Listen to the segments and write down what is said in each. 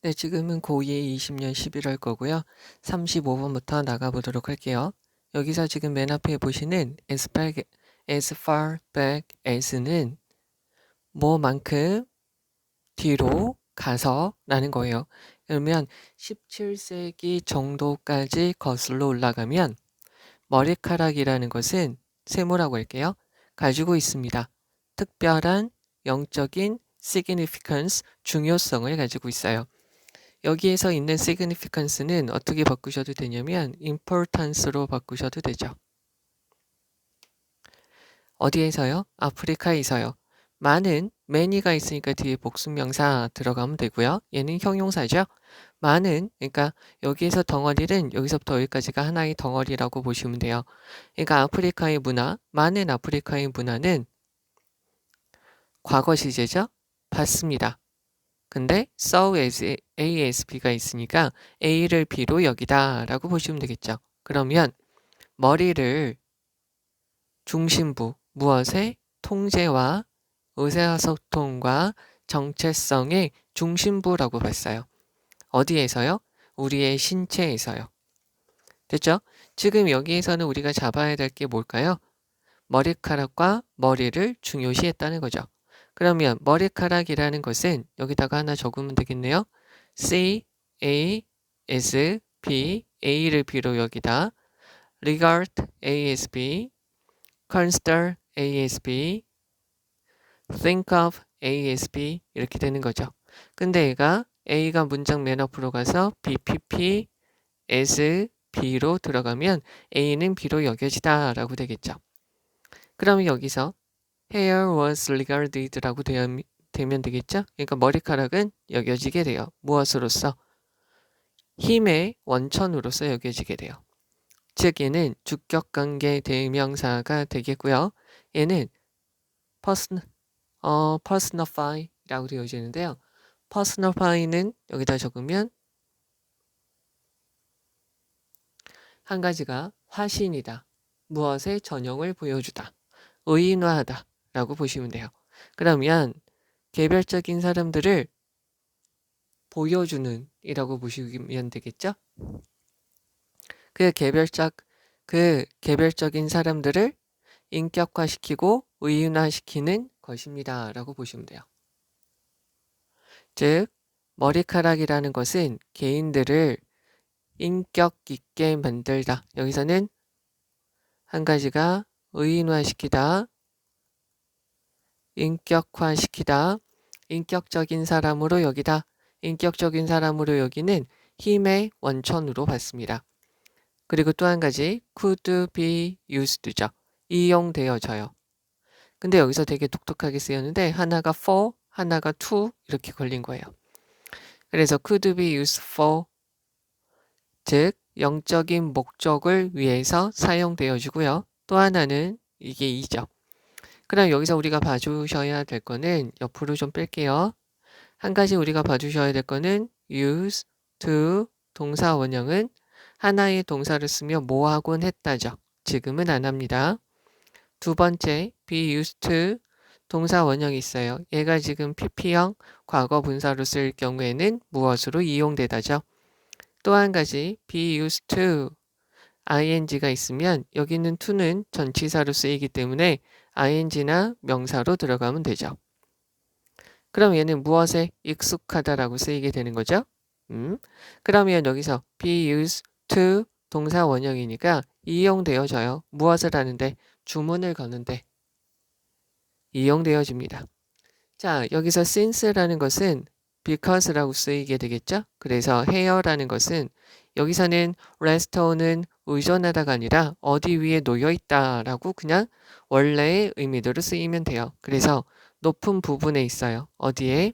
네, 지금은 고2의 20년 11월 거고요. 35번부터 나가보도록 할게요. 여기서 지금 맨 앞에 보시는 as far back as는 뭐만큼 뒤로 가서 라는 거예요. 그러면 17세기 정도까지 거슬러 올라가면 머리카락이라는 것은 세모라고 할게요. 가지고 있습니다. 특별한 영적인 significance, 중요성을 가지고 있어요. 여기에서 있는 significance는 어떻게 바꾸셔도 되냐면 importance로 바꾸셔도 되죠. 어디에서요? 아프리카에서요. 많은 many가 있으니까 뒤에 복수명사 들어가면 되고요. 얘는 형용사죠. 많은, 그러니까 여기에서 덩어리는 여기서부터 여기까지가 하나의 덩어리라고 보시면 돼요. 그러니까 아프리카의 문화, 많은 아프리카의 문화는 과거 시제죠. 봤습니다. 근데 saw as ASB가 있으니까 A를 B로 여기다 라고 보시면 되겠죠. 그러면 머리를 중심부, 무엇의 통제와 의사소통과 정체성의 중심부라고 봤어요. 어디에서요? 우리의 신체에서요. 됐죠? 지금 여기에서는 우리가 잡아야 될 게 뭘까요? 머리카락과 머리를 중요시했다는 거죠. 그러면 머리카락이라는 것은 여기다가 하나 적으면 되겠네요. C, A, S, B, A를 B로 여기다 regard, ASB, consider, ASB, think of, ASB 이렇게 되는 거죠. 근데 얘가 A가 문장 맨 앞으로 가서 BPP, S, B로 들어가면 A는 B로 여겨지다 라고 되겠죠. 그러면 여기서 hair was regarded라고 되면 되겠죠? 그러니까 머리카락은 여겨지게 돼요. 무엇으로서? 힘의 원천으로서 여겨지게 돼요. 즉 얘는 주격관계 대명사가 되겠고요. 얘는 personify라고 되어지는데요. personify는 여기다 적으면 한 가지가 화신이다. 무엇의 전형을 보여주다. 의인화하다 라고 보시면 돼요. 그러면 개별적인 사람들을 보여주는 이라고 보시면 되겠죠? 그 개별적인 사람들을 인격화시키고 의인화시키는 것입니다. 라고 보시면 돼요. 즉, 머리카락이라는 것은 개인들을 인격 있게 만들다. 여기서는 한 가지가 의인화시키다, 인격화시키다, 인격적인 사람으로 여기다. 인격적인 사람으로 여기는 힘의 원천으로 봤습니다. 그리고 또 한 가지 could be used죠. 이용되어져요. 근데 여기서 되게 독특하게 쓰였는데 하나가 for, 하나가 to 이렇게 걸린 거예요. 그래서 could be used for 즉 영적인 목적을 위해서 사용되어지고요. 또 하나는 이게 이죠. 그럼 여기서 우리가 봐주셔야 될 거는 옆으로 좀 뺄게요. 한 가지 우리가 봐주셔야 될 거는 use, to 동사 원형은 하나의 동사를 쓰며 뭐 하곤 했다죠. 지금은 안 합니다. 두 번째 be used to 동사 원형이 있어요. 얘가 지금 PP형 과거 분사로 쓸 경우에는 무엇으로 이용되다죠. 또 한 가지 be used to ing가 있으면 여기 있는 to는 전치사로 쓰이기 때문에 ing나 명사로 들어가면 되죠. 그럼 얘는 무엇에 익숙하다라고 쓰이게 되는 거죠? 그러면 여기서 be used to 동사 원형이니까 이용되어져요. 무엇을 하는데? 주문을 거는데 이용되어집니다. 자, 여기서 since라는 것은 because라고 쓰이게 되겠죠? 그래서 hair라는 것은 여기서는 rest는 의존하다가 아니라 어디 위에 놓여 있다라고 그냥 원래의 의미대로 쓰이면 돼요. 그래서 높은 부분에 있어요. 어디에?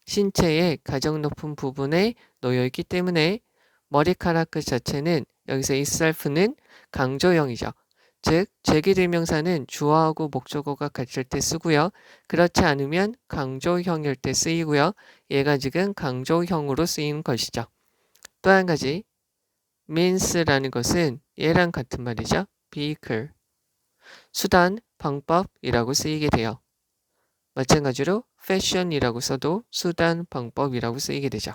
신체의 가장 높은 부분에 놓여 있기 때문에 머리카락 그 자체는 여기서 itself는 강조형이죠. 즉 제기대명사는 주어하고 목적어가 같을 때 쓰고요. 그렇지 않으면 강조형일 때 쓰이고요. 얘가 지금 강조형으로 쓰이는 것이죠. 또 한 가지 means라는 것은 얘랑 같은 말이죠. vehicle, 수단, 방법이라고 쓰이게 돼요. 마찬가지로 fashion이라고 써도 수단, 방법이라고 쓰이게 되죠.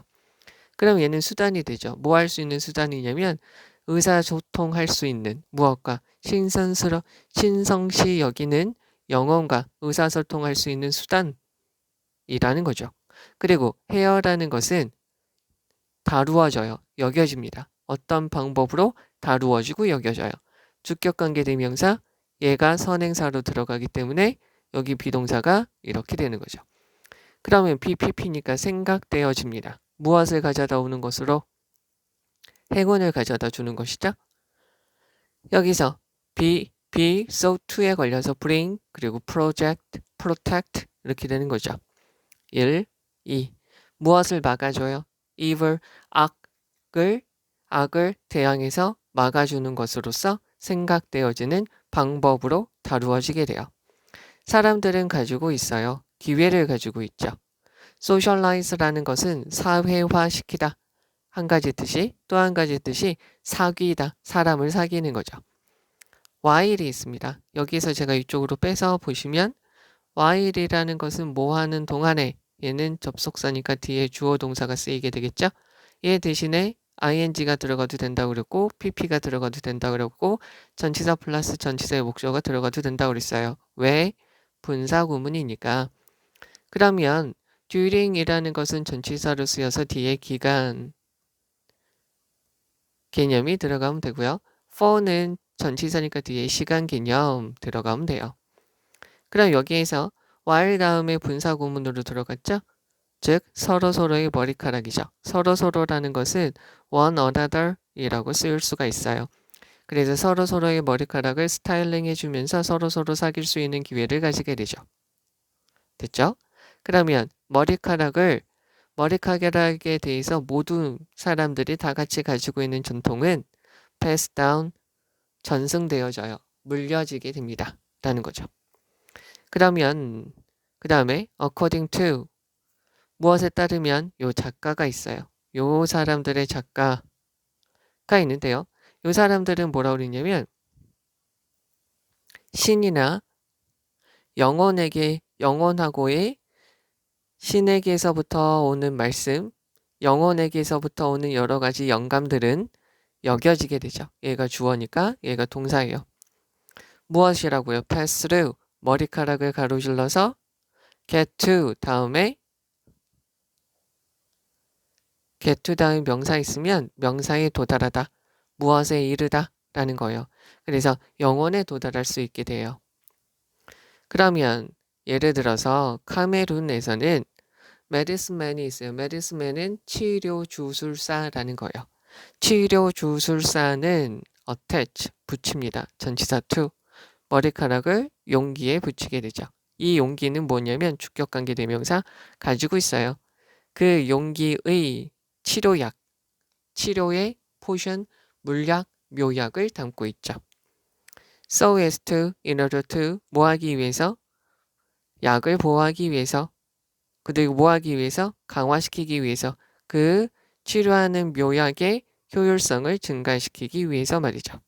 그럼 얘는 수단이 되죠. 뭐 할 수 있는 수단이냐면 의사소통할 수 있는 무엇과 신성시 여기는 영혼과 의사소통할 수 있는 수단이라는 거죠. 그리고 헤어라는 것은 다루어져요. 여겨집니다. 어떤 방법으로 다루어지고 여겨져요. 주격관계 대명사 얘가 선행사로 들어가기 때문에 여기 비동사가 이렇게 되는 거죠. 그러면 BPP니까 생각되어집니다. 무엇을 가져다 오는 것으로? 행운을 가져다 주는 것이죠. 여기서 be, so to에 걸려서 bring, 그리고 project, protect 이렇게 되는 거죠. 1, 2. 무엇을 막아줘요? evil, 악을 대항해서 막아주는 것으로서 생각되어지는 방법으로 다루어지게 돼요. 사람들은 가지고 있어요. 기회를 가지고 있죠. socialize라는 것은 사회화시키다. 한 가지 뜻이 또 한 가지 뜻이 사귀다. 사람을 사귀는 거죠. while이 있습니다. 여기서 제가 이쪽으로 빼서 보시면 while이라는 것은 뭐 하는 동안에 얘는 접속사니까 뒤에 주어 동사가 쓰이게 되겠죠. 얘 대신에 ing가 들어가도 된다고 그랬고 pp가 들어가도 된다고 그랬고 전치사 플러스 전치사의 목적어가 들어가도 된다고 그랬어요. 왜? 분사 구문이니까. 그러면 during이라는 것은 전치사로 쓰여서 뒤에 기간 개념이 들어가면 되고요. for는 전치사니까 뒤에 시간 개념 들어가면 돼요. 그럼 여기에서 while 다음에 분사 구문으로 들어갔죠? 즉 서로서로의 머리카락이죠. 서로서로라는 것은 one another 이라고 쓰일 수가 있어요. 그래서 서로서로의 머리카락을 스타일링 해주면서 서로서로 사귈 수 있는 기회를 가지게 되죠. 됐죠? 그러면 머리카락에 대해서 모든 사람들이 다 같이 가지고 있는 전통은 pass down, 전승되어져요. 물려지게 됩니다. 라는 거죠. 그러면 그 다음에 according to 무엇에 따르면 요 작가가 있어요. 요 사람들의 작가가 있는데요. 요 사람들은 뭐라고 그러냐면 신이나 영혼하고의 신에게서부터 오는 말씀, 영혼에게서부터 오는 여러 가지 영감들은 여겨지게 되죠. 얘가 주어니까 얘가 동사예요. 무엇이라고요? pass through, 머리카락을 가로질러서 get to 다음에 get to 다음에 명사 있으면 명사에 도달하다, 무엇에 이르다 라는 거예요. 그래서 영혼에 도달할 수 있게 돼요. 그러면 예를 들어서 카메룬에서는 메디스맨이 있어요. 메디스맨은 치료주술사라는 거예요. 치료주술사는 attach, 붙입니다. 전치사 to, 머리카락을 용기에 붙이게 되죠. 이 용기는 뭐냐면 주격관계 대명사 가지고 있어요. 그 용기의 치료약, 치료의 포션, 물약, 묘약을 담고 있죠. So as to, in order to, 뭐 하기 위해서? 약을 보호하기 위해서, 그리고 뭐 하기 위해서? 강화시키기 위해서, 그 치료하는 묘약의 효율성을 증가시키기 위해서 말이죠.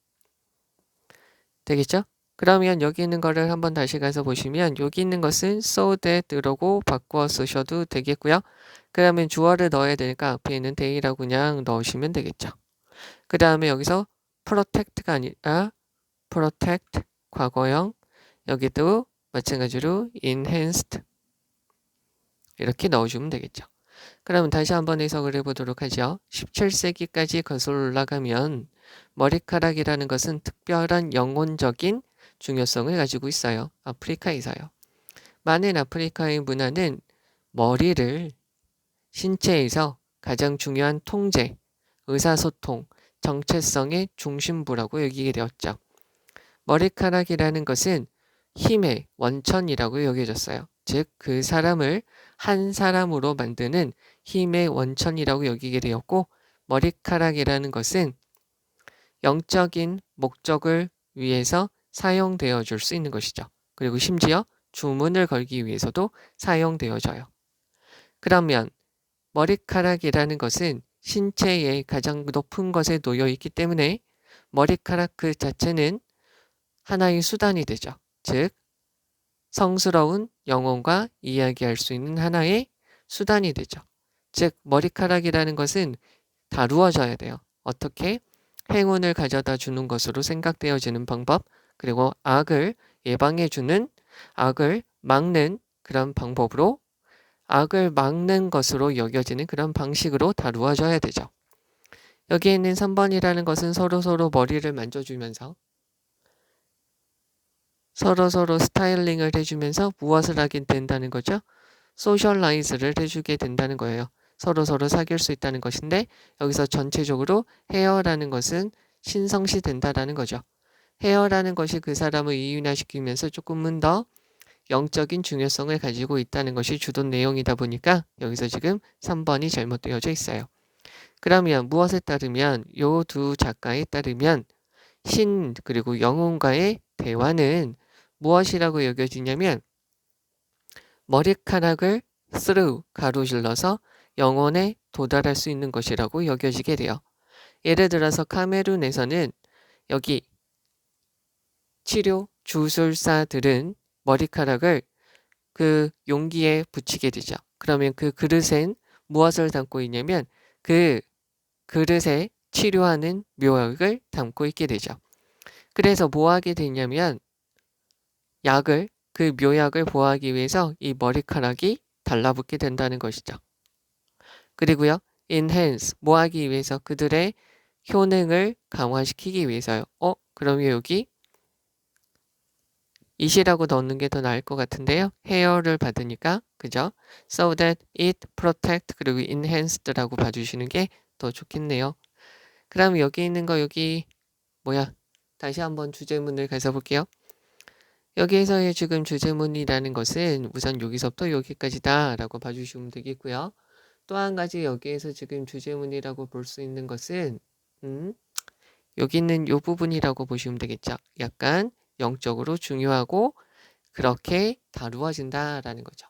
되겠죠? 그러면 여기 있는 거를 한번 다시 가서 보시면 여기 있는 것은 so that으로 바꾸어 쓰셔도 되겠고요. 그러면 주어를 넣어야 되니까 앞에 있는 day라고 그냥 넣으시면 되겠죠. 그 다음에 여기서 protect가 아니라 protect 과거형, 여기도 마찬가지로 enhanced 이렇게 넣어주면 되겠죠. 그러면 다시 한번 해석을 해보도록 하죠. 17세기까지 거슬러 올라가면 머리카락이라는 것은 특별한 영혼적인 중요성을 가지고 있어요. 아프리카에서요. 많은 아프리카의 문화는 머리를 신체에서 가장 중요한 통제, 의사소통, 정체성의 중심부라고 여기게 되었죠. 머리카락이라는 것은 힘의 원천이라고 여겨졌어요. 즉, 그 사람을 한 사람으로 만드는 힘의 원천이라고 여기게 되었고, 머리카락이라는 것은 영적인 목적을 위해서 사용되어 줄 수 있는 것이죠. 그리고 심지어 주문을 걸기 위해서도 사용되어져요. 그러면 머리카락이라는 것은 신체의 가장 높은 것에 놓여 있기 때문에 머리카락 그 자체는 하나의 수단이 되죠. 즉, 성스러운 영혼과 이야기할 수 있는 하나의 수단이 되죠. 즉 머리카락이라는 것은 다루어져야 돼요. 어떻게? 행운을 가져다 주는 것으로 생각되어지는 방법, 그리고 악을 예방해주는, 악을 막는 그런 방법으로, 악을 막는 것으로 여겨지는 그런 방식으로 다루어져야 되죠. 여기에 있는 3번이라는 것은 서로서로 머리를 만져주면서 서로서로 스타일링을 해주면서 무엇을 하게 된다는 거죠? 소셜라이즈를 해주게 된다는 거예요. 서로서로 사귈 수 있다는 것인데 여기서 전체적으로 헤어라는 것은 신성시 된다라는 거죠. 헤어라는 것이 그 사람을 이윤화시키면서 조금은 더 영적인 중요성을 가지고 있다는 것이 주된 내용이다 보니까 여기서 지금 3번이 잘못되어져 있어요. 그러면 무엇에 따르면 요 두 작가에 따르면 신 그리고 영혼과의 대화는 무엇이라고 여겨지냐면 머리카락을 through 가로질러서 영혼에 도달할 수 있는 것이라고 여겨지게 돼요. 예를 들어서 카메룬에서는 여기 치료 주술사들은 머리카락을 그 용기에 붙이게 되죠. 그러면 그 그릇엔 무엇을 담고 있냐면 그 그릇에 치료하는 묘약을 담고 있게 되죠. 그래서 뭐 하게 되냐면 약을 그 묘약을 보호하기 위해서 이 머리카락이 달라붙게 된다는 것이죠. 그리고요. enhance 뭐 하기 위해서 그들의 효능을 강화시키기 위해서요. 그러면 여기 it이라고 넣는 게 더 나을 것 같은데요. hair를 받으니까 그죠? so that it protect 그리고 enhanced라고 봐주시는 게 더 좋겠네요. 그럼 여기 있는 거 여기 다시 한번 주제문을 가서 볼게요. 여기에서의 지금 주제문이라는 것은 우선 여기서부터 여기까지다 라고 봐주시면 되겠고요. 또 한 가지 여기에서 지금 주제문이라고 볼 수 있는 것은 여기 있는 이 부분이라고 보시면 되겠죠. 약간 영적으로 중요하고 그렇게 다루어진다라는 거죠.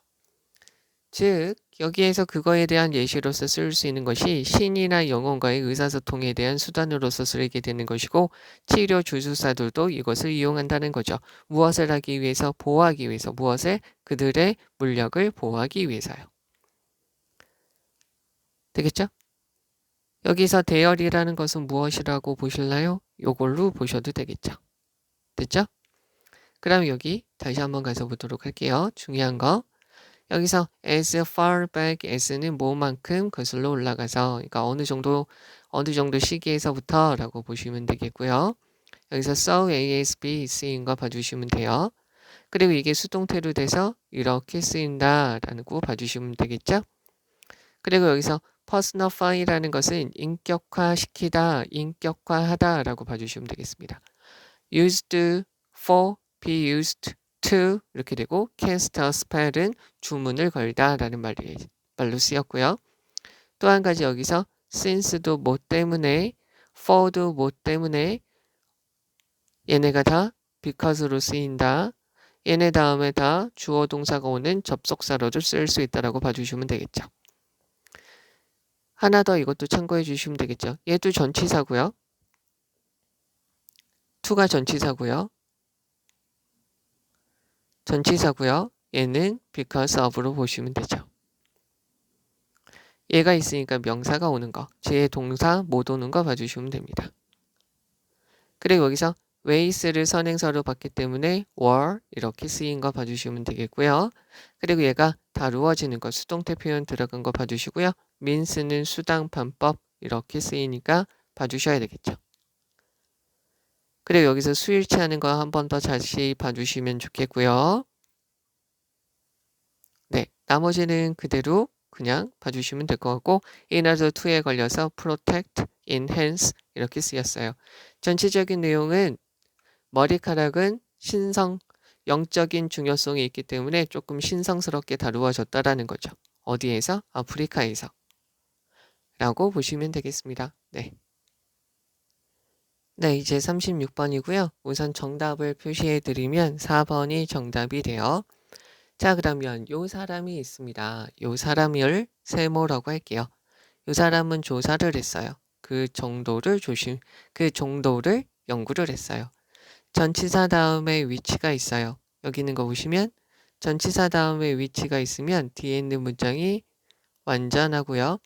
즉 여기에서 그거에 대한 예시로서 쓸 수 있는 것이 신이나 영혼과의 의사소통에 대한 수단으로서 쓰이게 되는 것이고 치료 주술사들도 이것을 이용한다는 거죠. 무엇을 하기 위해서? 보호하기 위해서. 무엇을? 그들의 물력을 보호하기 위해서요. 되겠죠? 여기서 대열이라는 것은 무엇이라고 보실나요? 요걸로 보셔도 되겠죠. 됐죠? 그럼 여기 다시 한번 가서 보도록 할게요. 중요한 거. 여기서 as far back as는 뭐만큼 거슬러 올라가서 그러니까 어느 정도 시기에서부터라고 보시면 되겠고요. 여기서 so ASB 쓰인 거 봐주시면 돼요. 그리고 이게 수동태로 돼서 이렇게 쓰인다라는 거 봐주시면 되겠죠. 그리고 여기서 personify라는 것은 인격화시키다, 인격화하다라고 봐주시면 되겠습니다. used for, be used to 이렇게 되고 cast a spell은 주문을 걸다라는 말로 쓰였고요. 또 한 가지 여기서 since도 뭐 때문에, for도 뭐 때문에 얘네가 다 because로 쓰인다. 얘네 다음에 다 주어 동사가 오는 접속사로도 쓸 수 있다라고 봐주시면 되겠죠. 하나 더 이것도 참고해 주시면 되겠죠. 얘도 전치사고요. to가 전치사고요. 얘는 because of로 보시면 되죠. 얘가 있으니까 명사가 오는 거, 제 동사 못 오는 거 봐주시면 됩니다. 그리고 여기서 ways를 선행사로 봤기 때문에 were 이렇게 쓰인 거 봐주시면 되겠고요. 그리고 얘가 다루어지는 거, 수동태 표현 들어간 거 봐주시고요. means는 수당, 반법 이렇게 쓰이니까 봐주셔야 되겠죠. 그리고 여기서 수일치하는 거 한 번 더 다시 봐주시면 좋겠고요. 네, 나머지는 그대로 그냥 봐주시면 될 것 같고 in어서 to에 걸려서 protect, enhance 이렇게 쓰였어요. 전체적인 내용은 머리카락은 영적인 중요성이 있기 때문에 조금 신성스럽게 다루어졌다라는 거죠. 어디에서? 아프리카에서. 라고 보시면 되겠습니다. 네. 네, 이제 36번이고요. 우선 정답을 표시해 드리면 4번이 정답이 돼요. 자, 그러면 요 사람이 있습니다. 요 사람을 세모라고 할게요. 요 사람은 조사를 했어요. 그 정도를 연구를 했어요. 전치사 다음에 위치가 있어요. 여기 있는 거 보시면 전치사 다음에 위치가 있으면 뒤에 있는 문장이 완전하고요.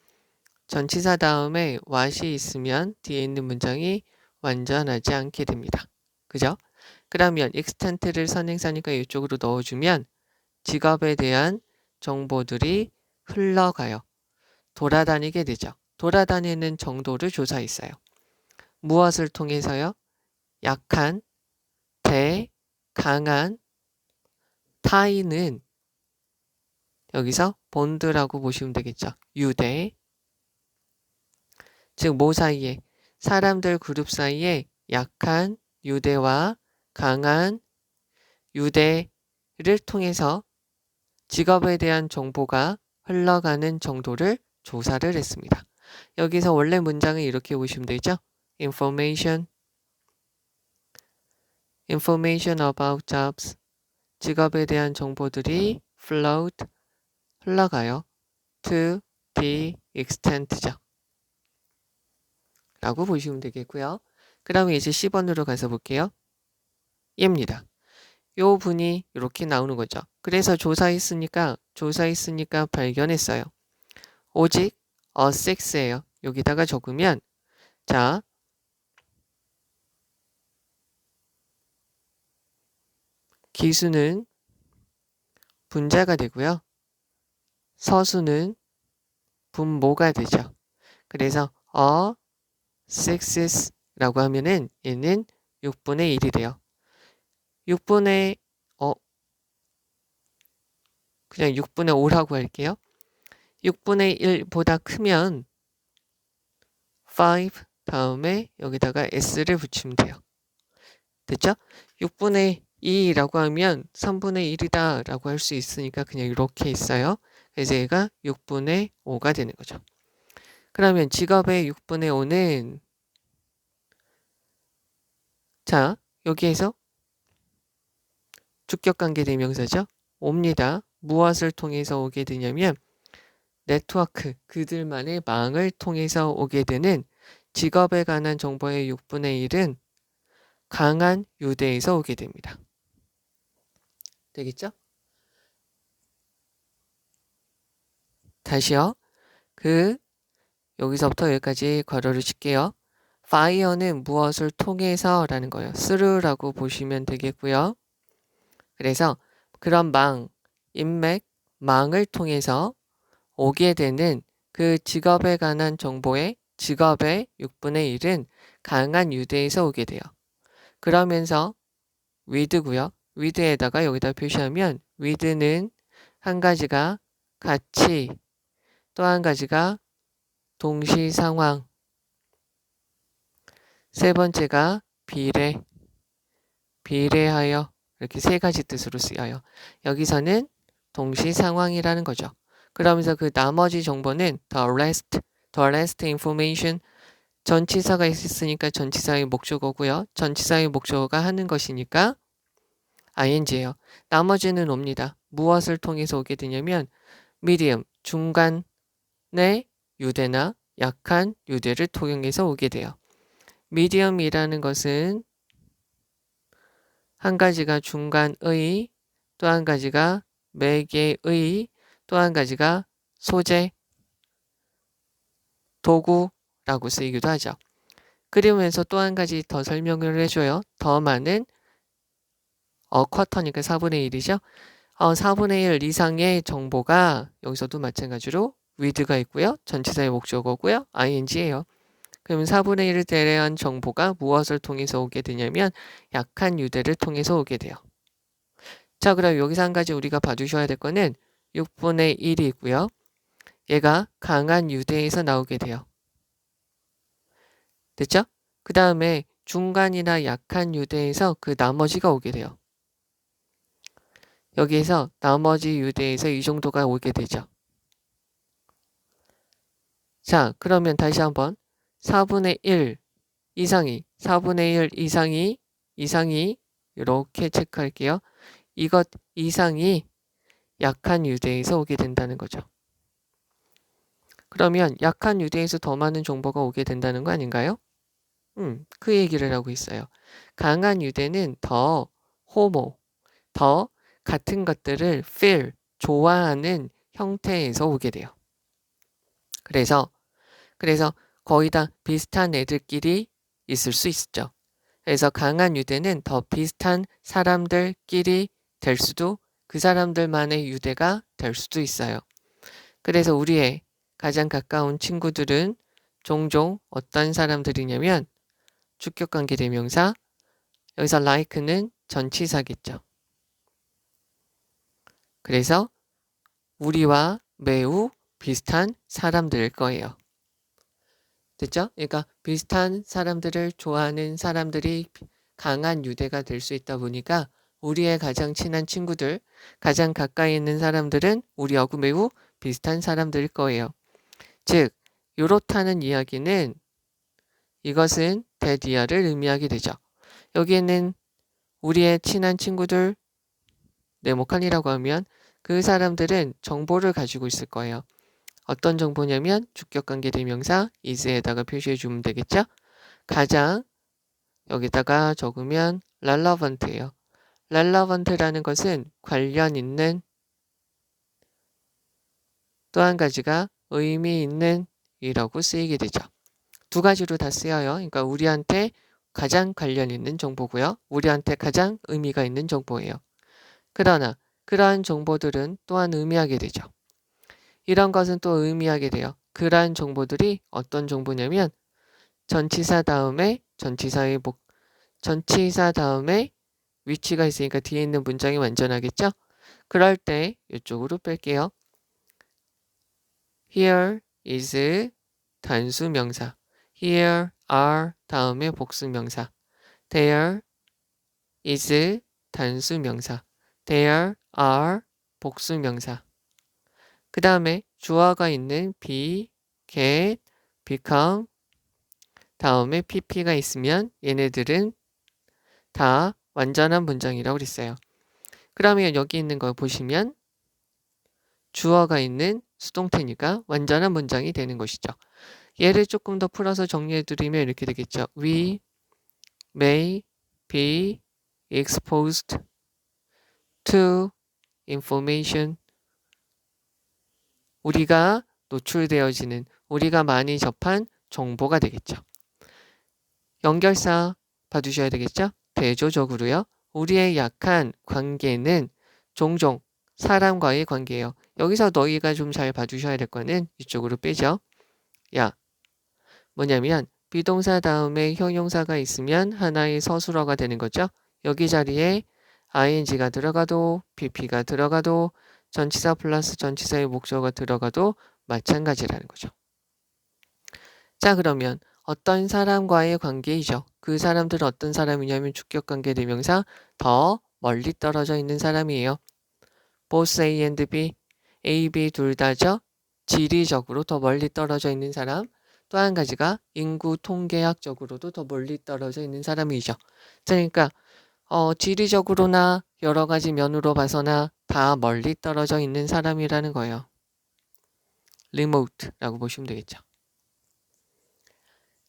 전치사 다음에 what이 있으면 뒤에 있는 문장이 완전하지 않게 됩니다. 그죠? 그러면 extent를 선행사니까 이쪽으로 넣어주면 직업에 대한 정보들이 흘러가요. 돌아다니게 되죠. 돌아다니는 정도를 조사했어요. 무엇을 통해서요? 약한, 대, 강한, 타인은 여기서 본드라고 보시면 되겠죠. 유대, 즉 뭐 사이에? 사람들 그룹 사이에 약한 유대와 강한 유대를 통해서 직업에 대한 정보가 흘러가는 정도를 조사를 했습니다. 여기서 원래 문장을 이렇게 보시면 되죠. information about jobs. 직업에 대한 정보들이 flowed, 흘러가요. to the extent죠. 라고 보시면 되겠고요. 그 다음에 이제 10번으로 가서 볼게요. 얘입니다. 요 분이 이렇게 나오는 거죠. 그래서 조사했으니까 발견했어요. 오직 a six예요. 여기다가 적으면 자 기수는 분자가 되고요. 서수는 분모가 되죠. 그래서 a sixes라고 하면은 얘는 6분의 1이 돼요. 6분의 그냥 6분의 5라고 할게요. 6분의 1보다 크면 5 다음에 여기다가 s를 붙이면 돼요. 됐죠? 6분의 2라고 하면 3분의 1이다 라고 할 수 있으니까 그냥 이렇게 있어요. 그래서 얘가 6분의 5가 되는 거죠. 그러면 직업의 6분의 5는 자 여기에서 주격관계 대명사죠. 옵니다. 무엇을 통해서 오게 되냐면 네트워크, 그들만의 망을 통해서 오게 되는 직업에 관한 정보의 6분의 1은 강한 유대에서 오게 됩니다. 되겠죠? 다시요. 여기서부터 여기까지 괄호를 칠게요. fire는 무엇을 통해서 라는 거예요. through라고 보시면 되겠고요. 그래서 그런 인맥, 망을 통해서 오게 되는 그 직업에 관한 정보의 직업의 6분의 1은 강한 유대에서 오게 돼요. 그러면서 with고요. with에다가 여기다 표시하면 with는 한 가지가 같이, 또 한 가지가 동시 상황, 세 번째가 비례하여 이렇게 세 가지 뜻으로 쓰여요. 여기서는 동시 상황이라는 거죠. 그러면서 그 나머지 정보는 the rest information, 전치사가 있으니까 전치사의 목적어고요. 전치사의 목적어가 하는 것이니까 ing예요. 나머지는 옵니다. 무엇을 통해서 오게 되냐면 medium, 중간의 유대나 약한 유대를 통해서 오게 돼요. medium이라는 것은 한 가지가 중간의, 또 한 가지가 매개의, 또 한 가지가 소재, 도구라고 쓰이기도 하죠. 그러면서 또 한 가지 더 설명을 해줘요. 더 많은 쿼터니까 4분의 1이죠. 4분의 1 이상의 정보가 여기서도 마찬가지로 with가 있고요. 전치사의 목적어고요. ing예요. 그러면 4분의 1을 대한 정보가 무엇을 통해서 오게 되냐면 약한 유대를 통해서 오게 돼요. 자, 그럼 여기서 한 가지 우리가 봐주셔야 될 거는 6분의 1이고요. 얘가 강한 유대에서 나오게 돼요. 됐죠? 그 다음에 중간이나 약한 유대에서 그 나머지가 오게 돼요. 여기에서 나머지 유대에서 이 정도가 오게 되죠. 자, 그러면 다시 한번 4분의 1 이상이, 4분의 1 이상이 이렇게 체크할게요. 이것 이상이 약한 유대에서 오게 된다는 거죠. 그러면 약한 유대에서 더 많은 정보가 오게 된다는 거 아닌가요? 그 얘기를 하고 있어요. 강한 유대는 더 같은 것들을 feel, 좋아하는 형태에서 오게 돼요. 그래서 거의 다 비슷한 애들끼리 있을 수 있죠. 그래서 강한 유대는 더 비슷한 사람들끼리 될 수도, 그 사람들만의 유대가 될 수도 있어요. 그래서 우리의 가장 가까운 친구들은 종종 어떤 사람들이냐면 주격관계 대명사, 여기서 like는 전치사겠죠. 그래서 우리와 매우 비슷한 사람들일 거예요. 됐죠? 그러니까 비슷한 사람들을 좋아하는 사람들이 강한 유대가 될 수 있다 보니까 우리의 가장 친한 친구들, 가장 가까이 있는 사람들은 우리하고 매우 비슷한 사람들일 거예요. 즉, 요렇다는 이야기는 이것은 대디어를 의미하게 되죠. 여기에는 우리의 친한 친구들 네모칸이라고 하면 그 사람들은 정보를 가지고 있을 거예요. 어떤 정보냐면 주격관계 대명사 is에다가 표시해 주면 되겠죠. 가장 여기다가 적으면 relevant예요. relevant라는 것은 관련 있는, 또 한 가지가 의미 있는 이라고 쓰이게 되죠. 두 가지로 다 쓰여요. 그러니까 우리한테 가장 관련 있는 정보고요. 우리한테 가장 의미가 있는 정보예요. 그러나 그러한 정보들은 또한 의미하게 되죠. 이런 것은 또 의미하게 돼요. 그러한 정보들이 어떤 정보냐면 전치사 다음에 전치사 다음에 위치가 있으니까 뒤에 있는 문장이 완전하겠죠? 그럴 때 이쪽으로 뺄게요. Here is 단수 명사. Here are 다음에 복수 명사. There is 단수 명사. There are 복수 명사. 그 다음에 주어가 있는 be, get, become 다음에 pp가 있으면 얘네들은 다 완전한 문장이라고 그랬어요. 그러면 여기 있는 걸 보시면 주어가 있는 수동태니까 완전한 문장이 되는 것이죠. 얘를 조금 더 풀어서 정리해드리면 이렇게 되겠죠. We may be exposed to information. 우리가 노출되어지는, 우리가 많이 접한 정보가 되겠죠. 연결사 봐주셔야 되겠죠. 대조적으로요. 우리의 약한 관계는 종종 사람과의 관계예요. 여기서 너희가 좀 잘 봐주셔야 될 거는 이쪽으로 빼죠. 뭐냐면 비동사 다음에 형용사가 있으면 하나의 서술어가 되는 거죠. 여기 자리에 ing가 들어가도 pp가 들어가도 전치사 플러스 전치사의 목적어가 들어가도 마찬가지라는 거죠. 자, 그러면 어떤 사람과의 관계이죠. 그 사람들은 어떤 사람이냐면 주격관계 대명사 더 멀리 떨어져 있는 사람이에요. both A and B, A, B 둘 다죠. 지리적으로 더 멀리 떨어져 있는 사람. 또 한 가지가 인구 통계학적으로도 더 멀리 떨어져 있는 사람이죠. 그러니까 지리적으로나 여러 가지 면으로 봐서나 다 멀리 떨어져 있는 사람이라는 거예요. remote라고 보시면 되겠죠.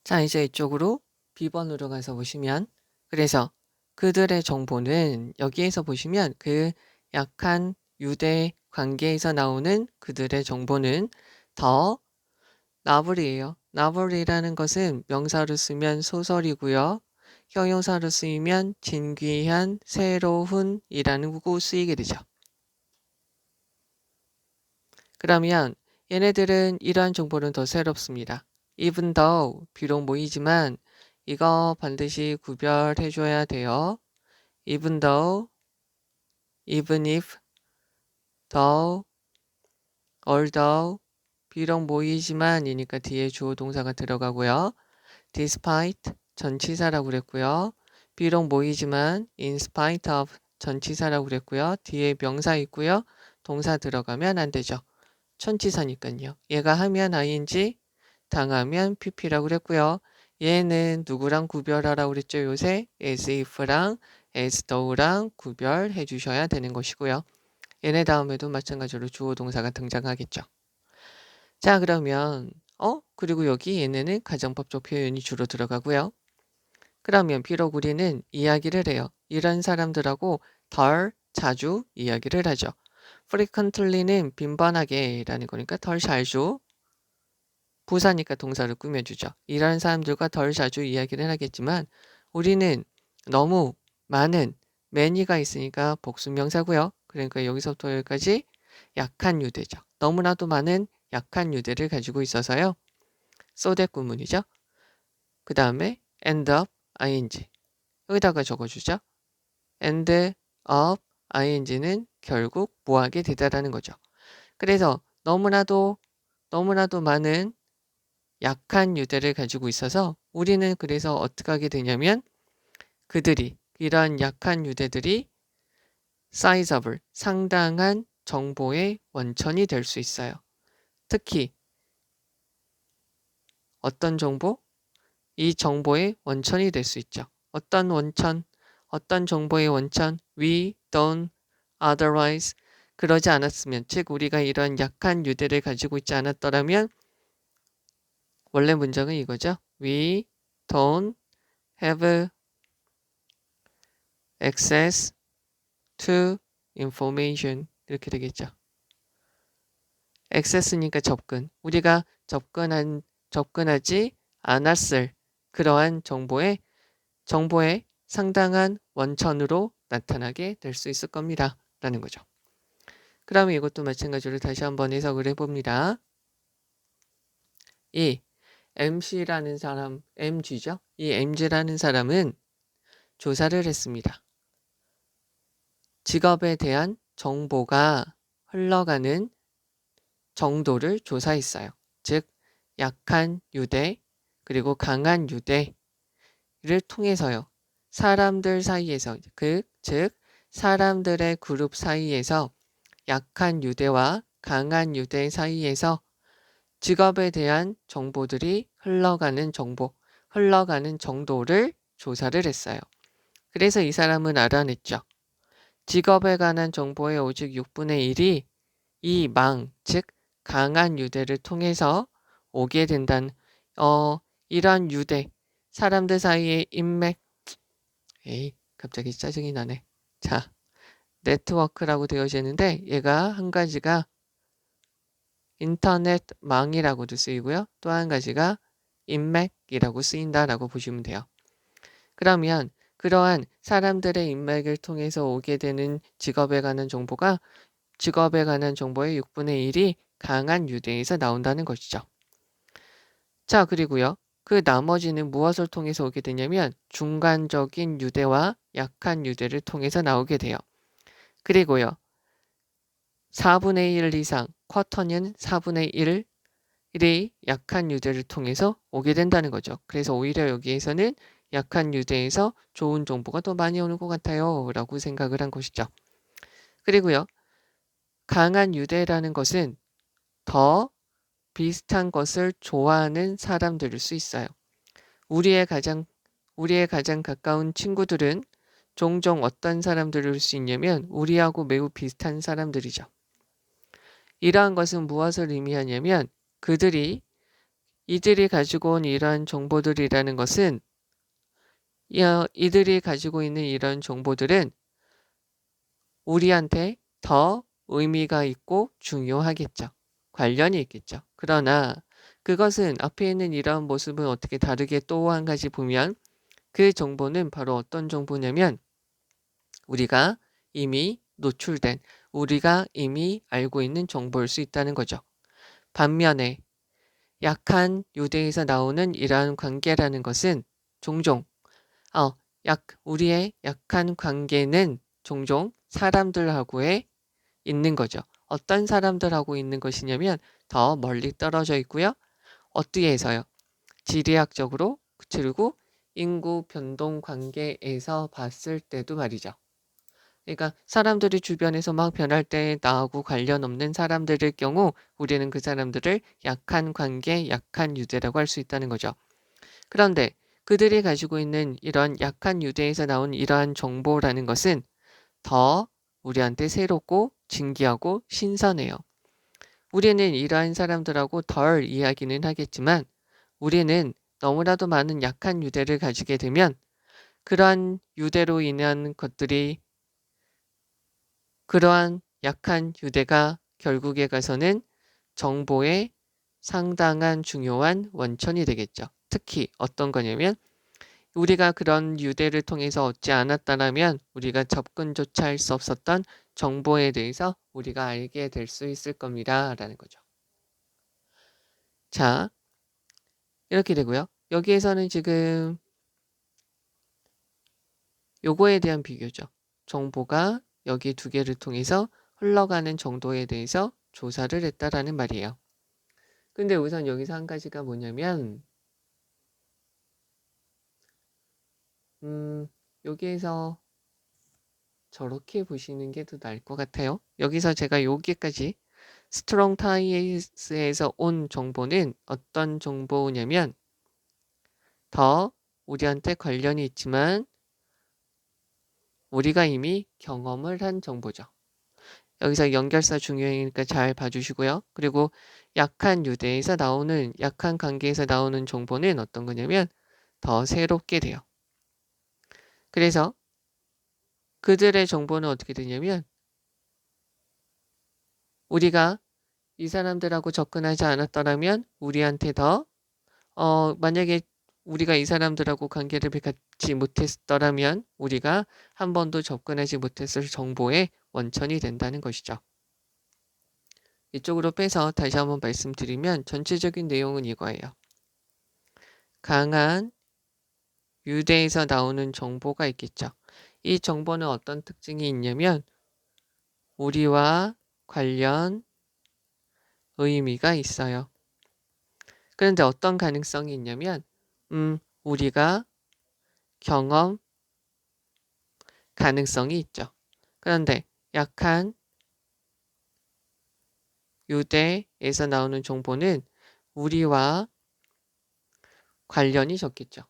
자, 이제 이쪽으로 B번으로 가서 보시면, 그래서 그들의 정보는 여기에서 보시면 그 약한 유대 관계에서 나오는 그들의 정보는 더 나블이에요. 나블이라는 것은 명사로 쓰면 소설이고요. 형용사로 쓰이면 진귀한, 새로운 이라는 구고 쓰이게 되죠. 그러면 얘네들은 이러한 정보는 더 새롭습니다. even though, 비록 모이지만 이거 반드시 구별해 줘야 돼요. even though, even if, though, although, 비록 모이지만 이니까 뒤에 주어 동사가 들어가고요. despite, 전치사라고 그랬고요. 비록 모이지만 in spite of, 전치사라고 그랬고요. 뒤에 명사 있고요. 동사 들어가면 안 되죠. 천치사니까요. 얘가 하면 ing, 당하면 pp라고 그랬고요. 얘는 누구랑 구별하라고 그랬죠? 요새 as if랑 as though랑 구별해 주셔야 되는 것이고요. 얘네 다음에도 마찬가지로 주어 동사가 등장하겠죠. 자, 그러면 그리고 여기 얘네는 가정법적 표현이 주로 들어가고요. 그러면 비록 우리는 이야기를 해요. 이런 사람들하고 덜 자주 이야기를 하죠. frequently는 빈번하게 라는 거니까 덜 자주, 부사니까 동사를 꾸며주죠. 이런 사람들과 덜 자주 이야기를 하겠지만 우리는 너무 많은 many가 있으니까 복수명사고요. 그러니까 여기서부터 여기까지 약한 유대죠. 너무나도 많은 약한 유대를 가지고 있어서요. so that 구문이죠. 그 다음에 end up ing 여기다가 적어주죠. end up ing는 결국 뭐하게 되다라는 거죠. 그래서 너무나도 많은 약한 유대를 가지고 있어서 우리는 그래서 어떻게 하게 되냐면 그들이 이러한 약한 유대들이 sizable 상당한 정보의 원천이 될 수 있어요. 특히 어떤 정보? 이 정보의 원천이 될 수 있죠. 어떤 원천? 어떤 정보의 원천? We don't otherwise 그러지 않았으면 즉 우리가 이런 약한 유대를 가지고 있지 않았더라면 원래 문장은 이거죠. We don't have access to information 이렇게 되겠죠. access니까 접근. 우리가 접근하지 않았을 그러한 정보의 상당한 원천으로 나타나게 될 수 있을 겁니다. 라는 거죠. 그러면 이것도 마찬가지로 다시 한번 해석을 해봅니다. 이 MC라는 사람, MG죠? 이 MG라는 사람은 조사를 했습니다. 직업에 대한 정보가 흘러가는 정도를 조사했어요. 즉 약한 유대 그리고 강한 유대를 통해서요. 사람들 사이에서 즉 사람들의 그룹 사이에서 약한 유대와 강한 유대 사이에서 직업에 대한 정보들이 흘러가는 정도를 조사를 했어요. 그래서 이 사람은 알아냈죠. 직업에 관한 정보의 오직 6분의 1이 이 즉 강한 유대를 통해서 오게 된다는 이러한 유대, 사람들 사이의 인맥 갑자기 짜증이 나네. 자, 네트워크라고 되어지는데 얘가 한 가지가 인터넷망이라고도 쓰이고요. 또 한 가지가 인맥이라고 쓰인다라고 보시면 돼요. 그러면 그러한 사람들의 인맥을 통해서 오게 되는 직업에 관한 정보가 직업에 관한 정보의 6분의 1이 강한 유대에서 나온다는 것이죠. 자, 그리고요. 그 나머지는 무엇을 통해서 오게 되냐면 중간적인 유대와 약한 유대를 통해서 나오게 돼요. 그리고요. 4분의 1 이상, 쿼터는 4분의 1이 약한 유대를 통해서 오게 된다는 거죠. 그래서 오히려 여기에서는 약한 유대에서 좋은 정보가 더 많이 오는 것 같아요. 라고 생각을 한 것이죠. 그리고요. 강한 유대라는 것은 더 비슷한 것을 좋아하는 사람들일 수 있어요. 우리의 가장 가까운 친구들은 종종 어떤 사람들일 수 있냐면 우리하고 매우 비슷한 사람들이죠. 이러한 것은 무엇을 의미하냐면 이들이 가지고 온 이러한 정보들이라는 것은 이들이 가지고 있는 이런 정보들은 우리한테 더 의미가 있고 중요하겠죠. 관련이 있겠죠. 그러나 그것은 앞에 있는 이런 모습은 어떻게 다르게 또 한 가지 보면 그 정보는 바로 어떤 정보냐면 우리가 이미 우리가 이미 알고 있는 정보일 수 있다는 거죠. 반면에 약한 유대에서 나오는 이러한 관계라는 것은 종종 우리의 약한 관계는 종종 사람들하고의 있는 거죠. 어떤 사람들하고 있는 것이냐면 더 멀리 떨어져 있고요. 어떻게 해서요? 지리학적으로 그리고 인구 변동 관계에서 봤을 때도 말이죠. 그러니까 사람들이 주변에서 막 변할 때 나하고 관련 없는 사람들일 경우 우리는 그 사람들을 약한 관계, 약한 유대라고 할 수 있다는 거죠. 그런데 그들이 가지고 있는 이런 약한 유대에서 나온 이러한 정보라는 것은 더 우리한테 새롭고 신기하고 신선해요. 우리는 이러한 사람들하고 덜 이야기는 하겠지만 우리는 너무나도 많은 약한 유대를 가지게 되면 그러한 유대로 인한 것들이 그러한 약한 유대가 결국에 가서는 정보의 상당한 중요한 원천이 되겠죠. 특히 어떤 거냐면 우리가 그런 유대를 통해서 얻지 않았다면 우리가 접근조차 할 수 없었던 정보에 대해서 우리가 알게 될 수 있을 겁니다. 라는 거죠. 자, 이렇게 되고요. 여기에서는 지금 요거에 대한 비교죠. 정보가 여기 두 개를 통해서 흘러가는 정도에 대해서 조사를 했다라는 말이에요. 근데 우선 여기서 한 가지가 뭐냐면 여기에서 저렇게 보시는 게 더 나을 것 같아요. 여기서 제가 여기까지 스트롱 타이스에서 온 정보는 어떤 정보냐면 더 우리한테 관련이 있지만 우리가 이미 경험을 한 정보죠. 여기서 연결사 중요하니까 잘 봐주시고요. 그리고 약한 유대에서 나오는 약한 관계에서 나오는 정보는 어떤 거냐면 더 새롭게 돼요. 그래서 그들의 정보는 어떻게 되냐면 우리가 이 사람들하고 접근하지 않았더라면 우리한테 더 만약에 우리가 이 사람들하고 관계를 맺지 못했더라면 우리가 한 번도 접근하지 못했을 정보의 원천이 된다는 것이죠. 이쪽으로 빼서 다시 한번 말씀드리면 전체적인 내용은 이거예요. 강한 유대에서 나오는 정보가 있겠죠. 이 정보는 어떤 특징이 있냐면 우리와 관련 의미가 있어요. 그런데 어떤 가능성이 있냐면 우리가 경험 가능성이 있죠. 그런데 약한 유대에서 나오는 정보는 우리와 관련이 적겠죠.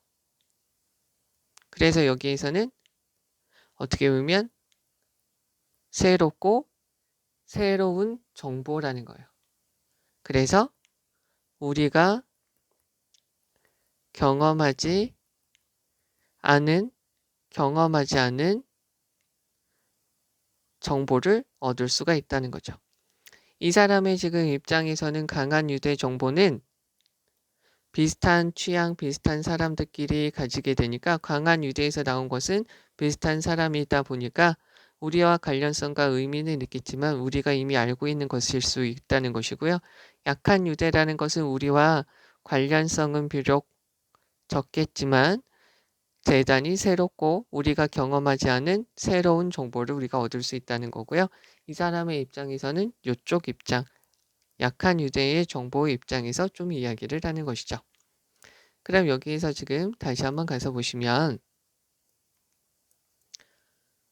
그래서 여기에서는 어떻게 보면 새롭고 새로운 정보라는 거예요. 그래서 우리가 경험하지 않은 정보를 얻을 수가 있다는 거죠. 이 사람의 지금 입장에서는 강한 유대 정보는 비슷한 취향, 비슷한 사람들끼리 가지게 되니까 강한 유대에서 나온 것은 비슷한 사람이다 보니까 우리와 관련성과 의미는 있겠지만 우리가 이미 알고 있는 것일 수 있다는 것이고요. 약한 유대라는 것은 우리와 관련성은 비록 적겠지만 대단히 새롭고 우리가 경험하지 않은 새로운 정보를 우리가 얻을 수 있다는 거고요. 이 사람의 입장에서는 이쪽 입장, 약한 유대의 정보의 입장에서 좀 이야기를 하는 것이죠. 그럼 여기에서 지금 다시 한번 가서 보시면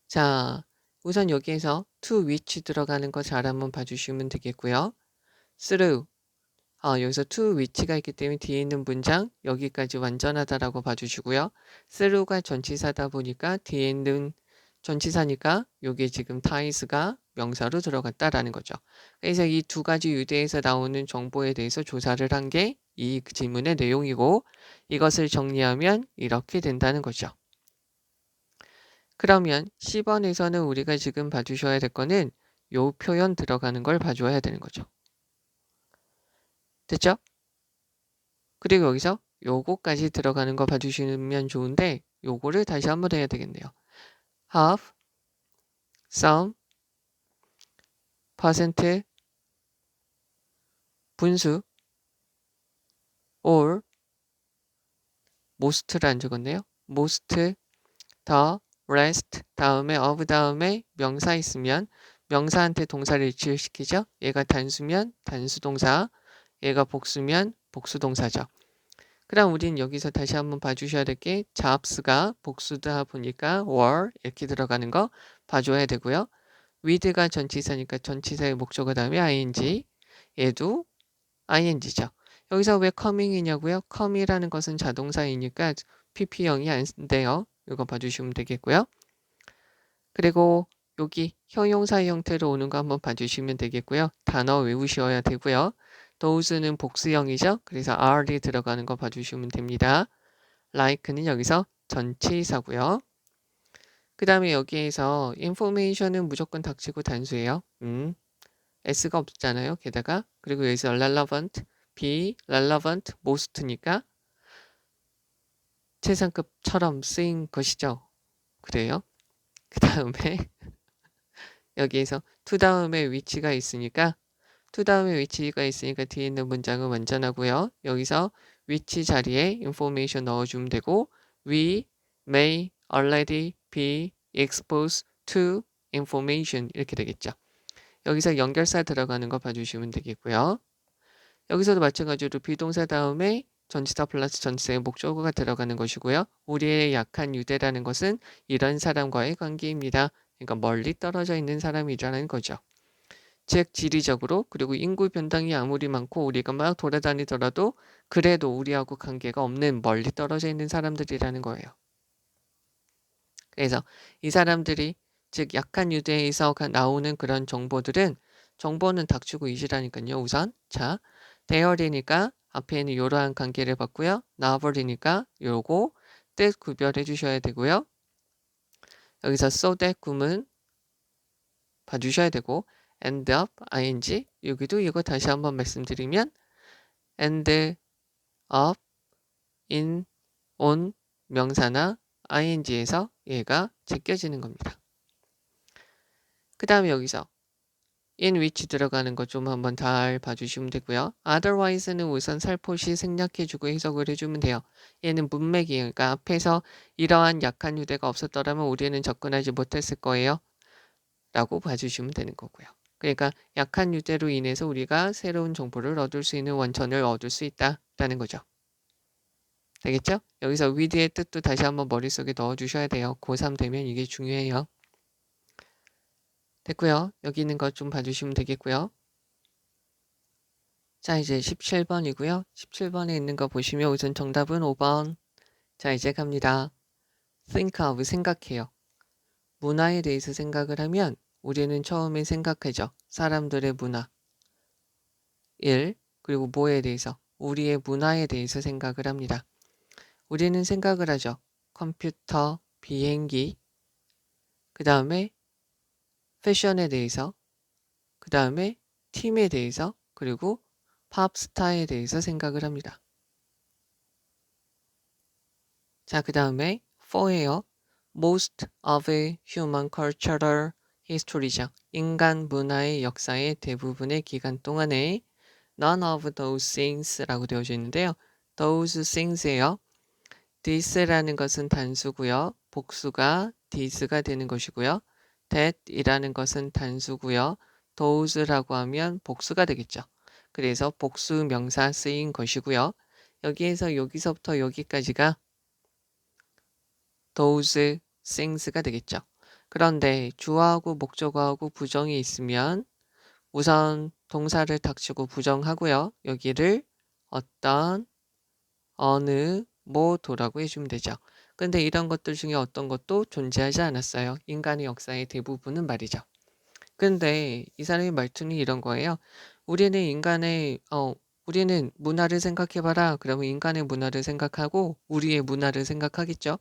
자 우선 여기에서 to which 들어가는 거 잘 한번 봐주시면 되겠고요. through 여기서 to which가 있기 때문에 뒤에 있는 문장 여기까지 완전하다라고 봐주시고요. through가 전치사다 보니까 뒤에 있는 전치사니까 요게 지금 ties가 명사로 들어갔다라는 거죠. 그래서 이 두 가지 유대에서 나오는 정보에 대해서 조사를 한 게 이 질문의 내용이고 이것을 정리하면 이렇게 된다는 거죠. 그러면 10번에서는 우리가 지금 봐주셔야 될 거는 요 표현 들어가는 걸 봐줘야 되는 거죠. 됐죠? 그리고 여기서 요거까지 들어가는 거 봐주시면 좋은데 요거를 다시 한번 해야 되겠네요. half, some, 퍼센트, 분수, all, most를 안 적었네요. most, the, rest 다음에 of 다음에 명사 있으면 명사한테 동사를 일치시키죠. 얘가 단수면 단수동사, 얘가 복수면 복수동사죠. 그럼 우린 여기서 다시 한번 봐주셔야 될 게 jobs가 복수다 보니까 were 이렇게 들어가는 거 봐줘야 되고요. with가 전치사니까 전치사의 목적어 다음에 ing 얘도 ing죠. 여기서 왜 coming이냐고요? come이라는 것은 자동사이니까 pp형이 안 돼요. 이거 봐주시면 되겠고요. 그리고 여기 형용사의 형태로 오는 거 한번 봐주시면 되겠고요. 단어 외우셔야 되고요. those는 복수형이죠. 그래서 are이 들어가는 거 봐주시면 됩니다. like는 여기서 전치사고요. 그 다음에 여기에서 information은 무조건 닥치고 단수예요. s가 없잖아요. 게다가 그리고 여기서 relevant be, relevant, most니까 최상급처럼 쓰인 것이죠. 그래요? 그 다음에 여기에서 to 다음에 위치가 있으니까 뒤에 있는 문장은 완전하고요. 여기서 위치 자리에 information 넣어주면 되고 we may already be exposed to information 이렇게 되겠죠. 여기서 연결사 들어가는 거 봐주시면 되겠고요. 여기서도 마찬가지로 비동사 다음에 전치사 플러스 전치사의 목적어가 들어가는 것이고요. 우리의 약한 유대라는 것은 이런 사람과의 관계입니다. 그러니까 멀리 떨어져 있는 사람이라는 거죠. 즉 지리적으로 그리고 인구 변당이 아무리 많고 우리가 막 돌아다니더라도 그래도 우리하고 관계가 없는 멀리 떨어져 있는 사람들이라는 거예요. 그래서 이 사람들이 즉 약한 유대에서 나오는 그런 정보는 닥치고 있으라니까요. 우선 자 대열이니까 앞에는 이러한 관계를 봤고요. 나버리니까 요거 뜻 구별해 주셔야 되고요. 여기서 so that 구문 봐주셔야 되고 end up ing 여기도 이거 다시 한번 말씀드리면 end up in on 명사나 ing에서 얘가 제껴지는 겁니다. 그 다음에 여기서 in which 들어가는 거 좀 한번 잘 봐주시면 되고요. otherwise는 우선 살포시 생략해주고 해석을 해주면 돼요. 얘는 문맥이에요. 그러니까 앞에서 이러한 약한 유대가 없었더라면 우리는 접근하지 못했을 거예요. 라고 봐주시면 되는 거고요. 그러니까 약한 유대로 인해서 우리가 새로운 정보를 얻을 수 있는 원천을 얻을 수 있다라는 거죠. 되겠죠? 여기서 with의 뜻도 다시 한번 머릿속에 넣어주셔야 돼요. 고3 되면 이게 중요해요. 됐고요. 여기 있는 것 좀 봐주시면 되겠고요. 자 이제 17번이고요. 17번에 있는 거 보시면 우선 정답은 5번. 자 이제 갑니다. think of 생각해요. 문화에 대해서 생각을 하면 우리는 처음에 생각하죠. 사람들의 문화. 1. 그리고 뭐에 대해서? 우리의 문화에 대해서 생각을 합니다. 우리는 생각을 하죠. 컴퓨터, 비행기, 그 다음에 패션에 대해서, 그 다음에 팀에 대해서, 그리고 팝스타에 대해서 생각을 합니다. 자, 그 다음에 4예요. Most of human cultural history죠. 인간 문화의 역사의 대부분의 기간 동안에 None of those things라고 되어져 있는데요. Those things예요. this라는 것은 단수고요. 복수가 this가 되는 것이고요. that이라는 것은 단수고요. those라고 하면 복수가 되겠죠. 그래서 복수 명사 쓰인 것이고요. 여기서부터 여기까지가 those things가 되겠죠. 그런데 주어하고 목적어하고 부정이 있으면 우선 동사를 닥치고 부정하고요. 여기를 어떤, 어느, 뭐도라고 해주면 되죠. 근데 이런 것들 중에 어떤 것도 존재하지 않았어요. 인간의 역사의 대부분은 말이죠. 근데 이 사람의 말투는 이런 거예요. 우리는 문화를 생각해봐라. 그러면 인간의 문화를 생각하고 우리의 문화를 생각하겠죠.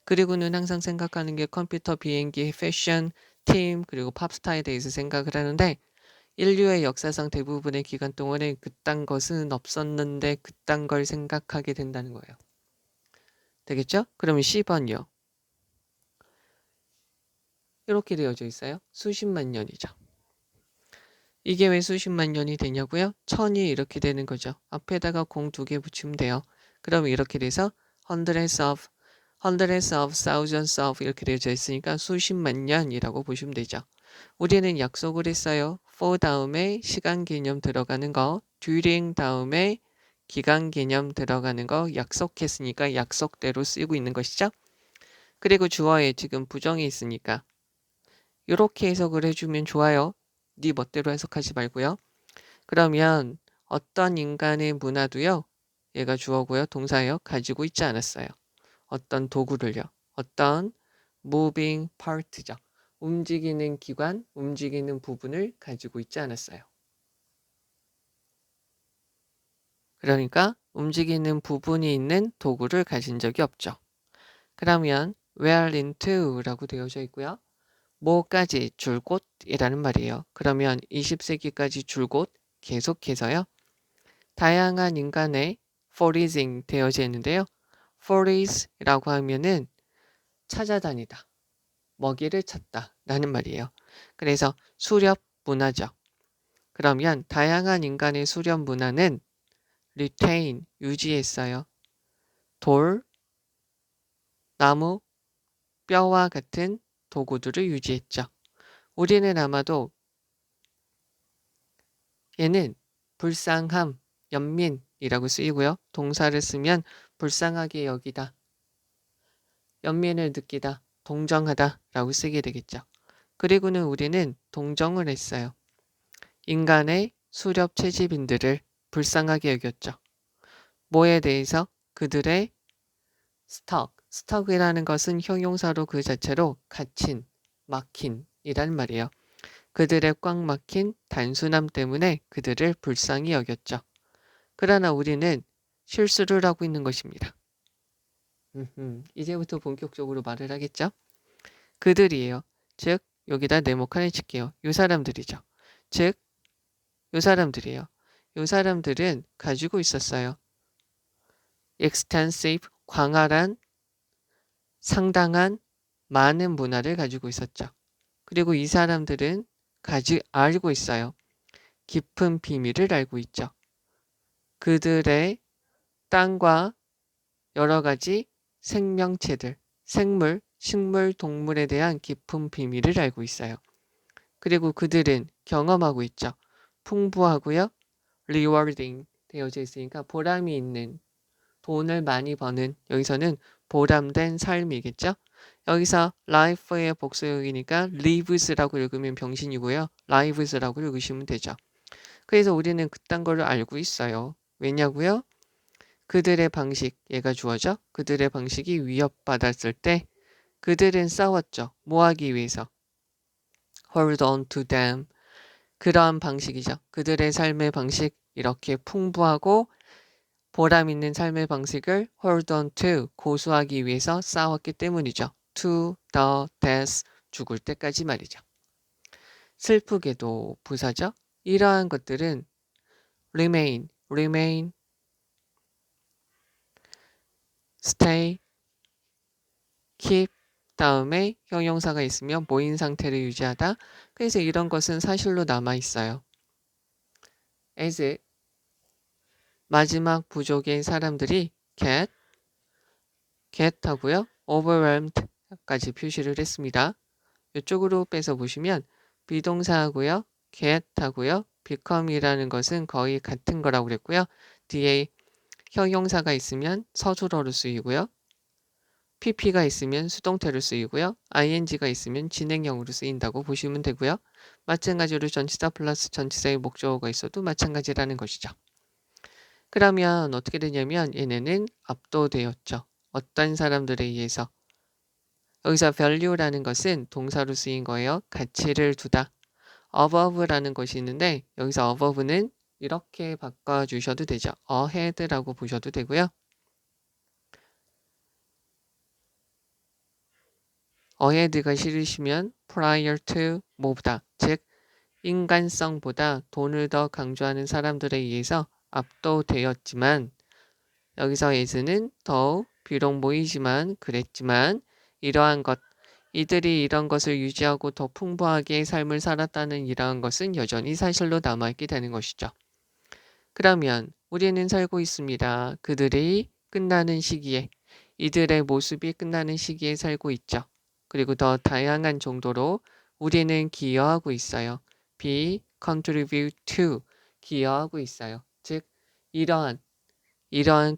그리고는 항상 생각하는 게 컴퓨터, 비행기, 패션, 팀, 그리고 팝스타에 대해서 생각을 하는데 인류의 역사상 대부분의 기간 동안에 그딴 것은 없었는데 그딴 걸 생각하게 된다는 거예요. 되겠죠? 그러면 10번요. 이렇게 되어져 있어요. 수십만 년이죠. 이게 왜 수십만 년이 되냐고요? 천이 이렇게 되는 거죠. 앞에다가 공 2개 붙이면 돼요. 그럼 이렇게 돼서 hundreds of, thousands of 이렇게 되어져 있으니까 수십만 년이라고 보시면 되죠. 우리는 약속을 했어요. for 다음에 시간 개념 들어가는 거, during 다음에 기간 개념 들어가는 거 약속했으니까 약속대로 쓰고 있는 것이죠. 그리고 주어에 지금 부정이 있으니까 이렇게 해석을 해주면 좋아요. 네 멋대로 해석하지 말고요. 그러면 어떤 인간의 문화도요. 얘가 주어고요. 동사예요. 가지고 있지 않았어요. 어떤 도구를요. 어떤 moving part죠. 움직이는 기관, 움직이는 부분을 가지고 있지 않았어요. 그러니까 움직이는 부분이 있는 도구를 가진 적이 없죠. 그러면 where into라고 되어져 있고요. 뭐까지 줄곧이라는 말이에요. 그러면 20세기까지 줄곧 계속해서요. 다양한 인간의 foraging 되어져 있는데요. forage라고 하면은 찾아다니다, 먹이를 찾다 라는 말이에요. 그래서 수렵 문화죠. 그러면 다양한 인간의 수렵 문화는 retain, 유지했어요. 돌, 나무, 뼈와 같은 도구들을 유지했죠. 우리는 아마도 얘는 불쌍함, 연민이라고 쓰이고요. 동사를 쓰면 불쌍하게 여기다, 연민을 느끼다, 동정하다 라고 쓰게 되겠죠. 그리고는 우리는 동정을 했어요. 인간의 수렵 채집인들을 불쌍하게 여겼죠. 뭐에 대해서? 그들의 스톡이라는 것은 형용사로 그 자체로 갇힌, 막힌 이란 말이에요. 그들의 꽉 막힌 단순함 때문에 그들을 불쌍히 여겼죠. 그러나 우리는 실수를 하고 있는 것입니다. 이제부터 본격적으로 말을 하겠죠? 그들이에요. 즉 여기다 네모칸을 칠게요. 요 사람들이죠. 즉 요 사람들이에요. 요 사람들은 가지고 있었어요. extensive, 광활한, 상당한, 많은 문화를 가지고 있었죠. 그리고 이 사람들은 알고 있어요. 깊은 비밀을 알고 있죠. 그들의 땅과 여러 가지 생명체들, 생물, 식물, 동물에 대한 깊은 비밀을 알고 있어요. 그리고 그들은 경험하고 있죠. 풍부하고요. rewarding 되어져 있으니까 보람이 있는, 돈을 많이 버는, 여기서는 보람된 삶이겠죠. 여기서 life의 복수형이니까 lives라고 읽으면 병신이고요. lives라고 읽으시면 되죠. 그래서 우리는 그딴 거를 알고 있어요. 왜냐고요? 그들의 방식, 얘가 주어져. 그들의 방식이 위협받았을 때 그들은 싸웠죠. 뭐 하기 위해서? hold on to them. 그러한 방식이죠. 그들의 삶의 방식, 이렇게 풍부하고 보람 있는 삶의 방식을 hold on to, 고수하기 위해서 싸웠기 때문이죠. to the death, 죽을 때까지 말이죠. 슬프게도 부사죠. 이러한 것들은 remain, stay, keep 다음에 형용사가 있으면 모인 상태를 유지하다. 그래서 이런 것은 사실로 남아 있어요. as 마지막 부족의 사람들이 get 하고요. overwhelmed까지 표시를 했습니다. 이쪽으로 빼서 보시면 비동사하고요. get 하고요. become이라는 것은 거의 같은 거라고 그랬고요. 뒤에 형용사가 있으면 서술어로 쓰이고요. pp가 있으면 수동태로 쓰이고요. ing가 있으면 진행형으로 쓰인다고 보시면 되고요. 마찬가지로 전치사 플러스 전치사의 목적어가 있어도 마찬가지라는 것이죠. 그러면 어떻게 되냐면 얘네는 압도되었죠. 어떤 사람들에 의해서. 여기서 value라는 것은 동사로 쓰인 거예요. 가치를 두다. above라는 것이 있는데 여기서 above는 이렇게 바꿔주셔도 되죠. ahead라고 보셔도 되고요. ahead가 싫으시면 prior to 뭐보다, 즉 인간성보다 돈을 더 강조하는 사람들에 의해서 압도되었지만 여기서 as는 더욱 비록 보이지만 그랬지만 이러한 것, 이들이 이런 것을 유지하고 더 풍부하게 삶을 살았다는 이러한 것은 여전히 사실로 남아있게 되는 것이죠. 그러면 우리는 살고 있습니다. 그들이 끝나는 시기에, 이들의 모습이 끝나는 시기에 살고 있죠. 그리고 더 다양한 정도로 우리는 기여하고 있어요. be, contribute to, 기여하고 있어요. 즉 이러한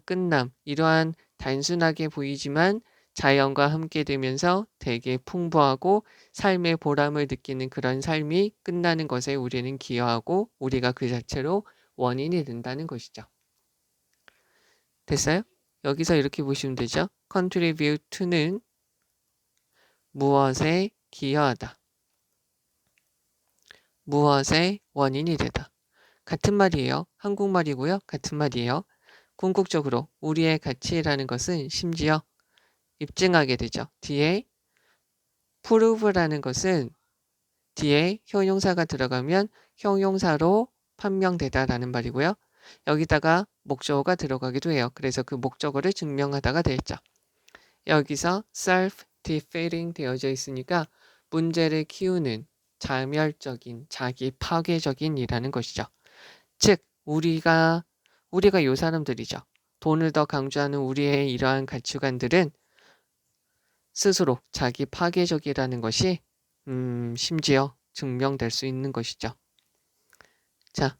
끝남, 이러한 단순하게 보이지만 자연과 함께 되면서 되게 풍부하고 삶의 보람을 느끼는 그런 삶이 끝나는 것에 우리는 기여하고 우리가 그 자체로 원인이 된다는 것이죠. 됐어요? 여기서 이렇게 보시면 되죠. contribute to는 무엇에 기여하다. 무엇의 원인이 되다. 같은 말이에요. 한국말이고요. 같은 말이에요. 궁극적으로 우리의 가치라는 것은 심지어 입증하게 되죠. 뒤에 prove라는 것은 뒤에 형용사가 들어가면 형용사로 판명되다라는 말이고요. 여기다가 목적어가 들어가기도 해요. 그래서 그 목적어를 증명하다가 되겠죠. 여기서 self-defeating 되어져 있으니까 문제를 키우는 자멸적인, 자기 파괴적인이라는 것이죠. 즉 우리가 요 사람들이죠. 돈을 더 강조하는 우리의 이러한 가치관들은 스스로 자기 파괴적이라는 것이 심지어 증명될 수 있는 것이죠. 자,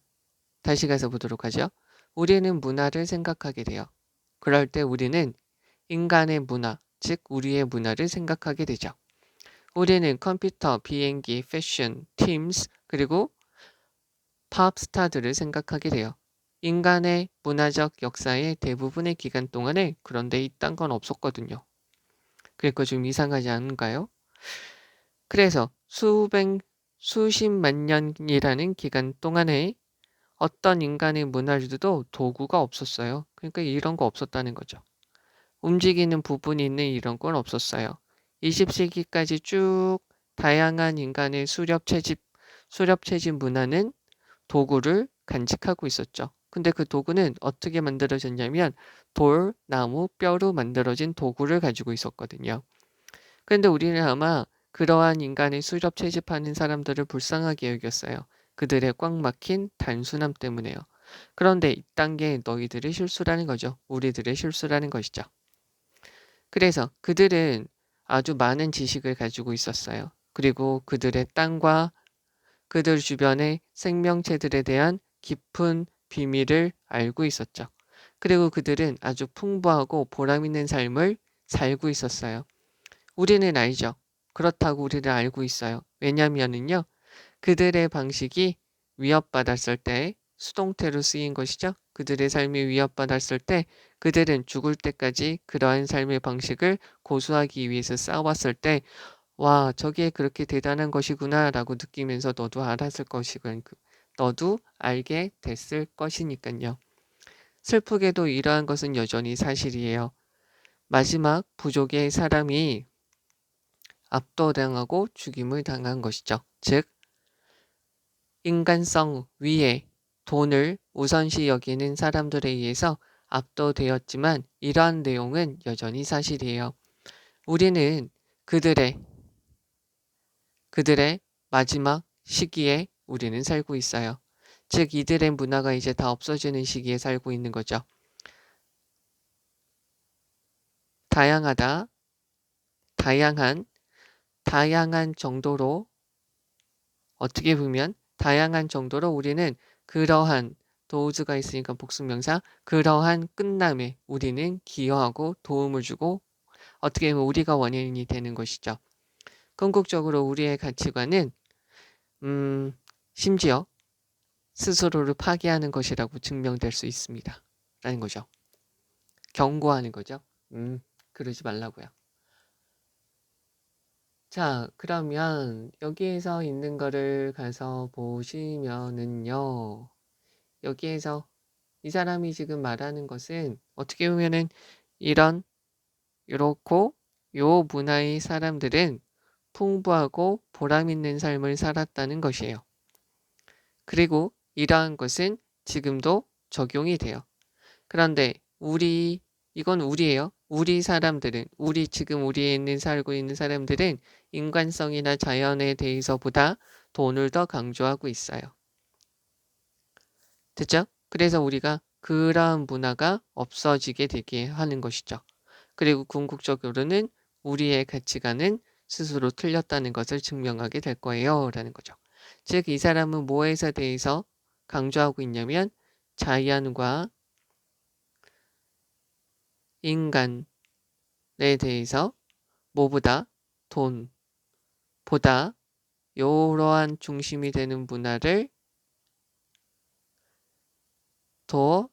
다시 가서 보도록 하죠. 우리는 문화를 생각하게 돼요. 그럴 때 우리는 인간의 문화, 즉 우리의 문화를 생각하게 되죠. 우리는 컴퓨터, 비행기, 패션, 팀스, 그리고 팝스타들을 생각하게 돼요. 인간의 문화적 역사의 대부분의 기간 동안에 그런데 이딴 건 없었거든요. 그러니까 좀 이상하지 않은가요? 그래서 수십만 년이라는 기간 동안에 어떤 인간의 문화들도 도구가 없었어요. 그러니까 이런 거 없었다는 거죠. 움직이는 부분이 있는 이런 건 없었어요. 20세기까지 쭉 다양한 인간의 수렵 채집 문화는 도구를 간직하고 있었죠. 근데 그 도구는 어떻게 만들어졌냐면 돌, 나무, 뼈로 만들어진 도구를 가지고 있었거든요. 그런데 우리는 아마 그러한 인간의 수렵 채집하는 사람들을 불쌍하게 여겼어요. 그들의 꽉 막힌 단순함 때문에요. 그런데 이딴 게 너희들의 실수라는 거죠. 우리들의 실수라는 것이죠. 그래서 그들은 아주 많은 지식을 가지고 있었어요. 그리고 그들의 땅과 그들 주변의 생명체들에 대한 깊은 비밀을 알고 있었죠. 그리고 그들은 아주 풍부하고 보람 있는 삶을 살고 있었어요. 우리는 알죠. 그렇다고 우리는 알고 있어요. 왜냐면은요. 그들의 방식이 위협받았을 때 수동태로 쓰인 것이죠. 그들의 삶이 위협받았을 때 그들은 죽을 때까지 그러한 삶의 방식을 고수하기 위해서 싸웠을 때 와, 저게 그렇게 대단한 것이구나 라고 느끼면서 너도 알았을 것이고 너도 알게 됐을 것이니까요. 슬프게도 이러한 것은 여전히 사실이에요. 마지막 부족의 사람이 압도당하고 죽임을 당한 것이죠. 즉 인간성 위에 돈을 우선시 여기는 사람들에 의해서 압도되었지만 이러한 내용은 여전히 사실이에요. 우리는 그들의 마지막 시기에 우리는 살고 있어요. 즉 이들의 문화가 이제 다 없어지는 시기에 살고 있는 거죠. 다양한 정도로 어떻게 보면 다양한 정도로 우리는 그러한 도우즈가 있으니까 복수명사 그러한 끝남에 우리는 기여하고 도움을 주고 어떻게 보면 우리가 원인이 되는 것이죠. 궁극적으로 우리의 가치관은 심지어 스스로를 파괴하는 것이라고 증명될 수 있습니다. 라는 거죠. 경고하는 거죠. 그러지 말라고요. 자, 그러면 여기에서 있는 거를 가서 보시면은요. 여기에서 이 사람이 지금 말하는 것은 어떻게 보면은 요렇고 요 문화의 사람들은 풍부하고 보람 있는 삶을 살았다는 것이에요. 그리고 이러한 것은 지금도 적용이 돼요. 그런데 이건 우리예요. 우리 사람들은 지금 우리에 살고 있는 사람들은 인간성이나 자연에 대해서보다 돈을 더 강조하고 있어요. 됐죠? 그래서 우리가 그러한 문화가 없어지게 되게 하는 것이죠. 그리고 궁극적으로는 우리의 가치관은 스스로 틀렸다는 것을 증명하게 될 거예요. 라는 거죠. 즉 이 사람은 뭐에서 대해서 강조하고 있냐면 자연과 인간에 대해서 뭐보다 돈보다 이러한 중심이 되는 문화를 더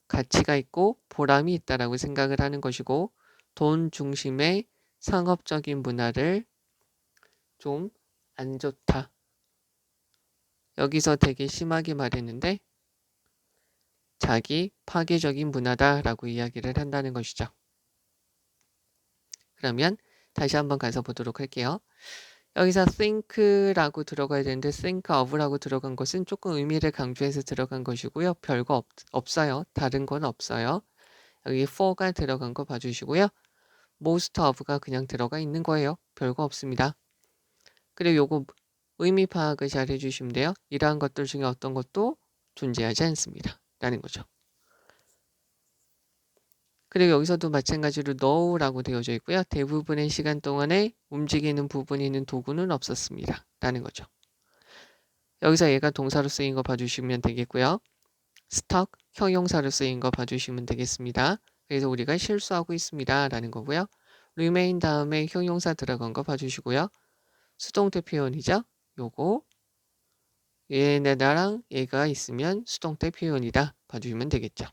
가치가 있고 보람이 있다라고 생각을 하는 것이고 돈 중심의 상업적인 문화를 좀 안 좋다. 여기서 되게 심하게 말했는데 자기 파괴적인 문화다라고 이야기를 한다는 것이죠. 그러면 다시 한번 가서 보도록 할게요. 여기서 think라고 들어가야 되는데 think of라고 들어간 것은 조금 의미를 강조해서 들어간 것이고요. 별거 없어요. 다른 건 없어요. 여기 for가 들어간 거 봐주시고요. most of가 그냥 들어가 있는 거예요. 별거 없습니다. 그리고 요거 의미 파악을 잘 해주시면 돼요. 이러한 것들 중에 어떤 것도 존재하지 않습니다. 라는 거죠. 그리고 여기서도 마찬가지로 now라고 되어져 있고요. 대부분의 시간 동안에 움직이는 부분이 있는 도구는 없었습니다. 라는 거죠. 여기서 얘가 동사로 쓰인 거 봐주시면 되겠고요. stuck, 형용사로 쓰인 거 봐주시면 되겠습니다. 그래서 우리가 실수하고 있습니다. 라는 거고요. remain 다음에 형용사 들어간 거 봐주시고요. 수동태 표현이죠. 요거 얘네랑 얘가 있으면 수동태 표현이다. 봐주시면 되겠죠.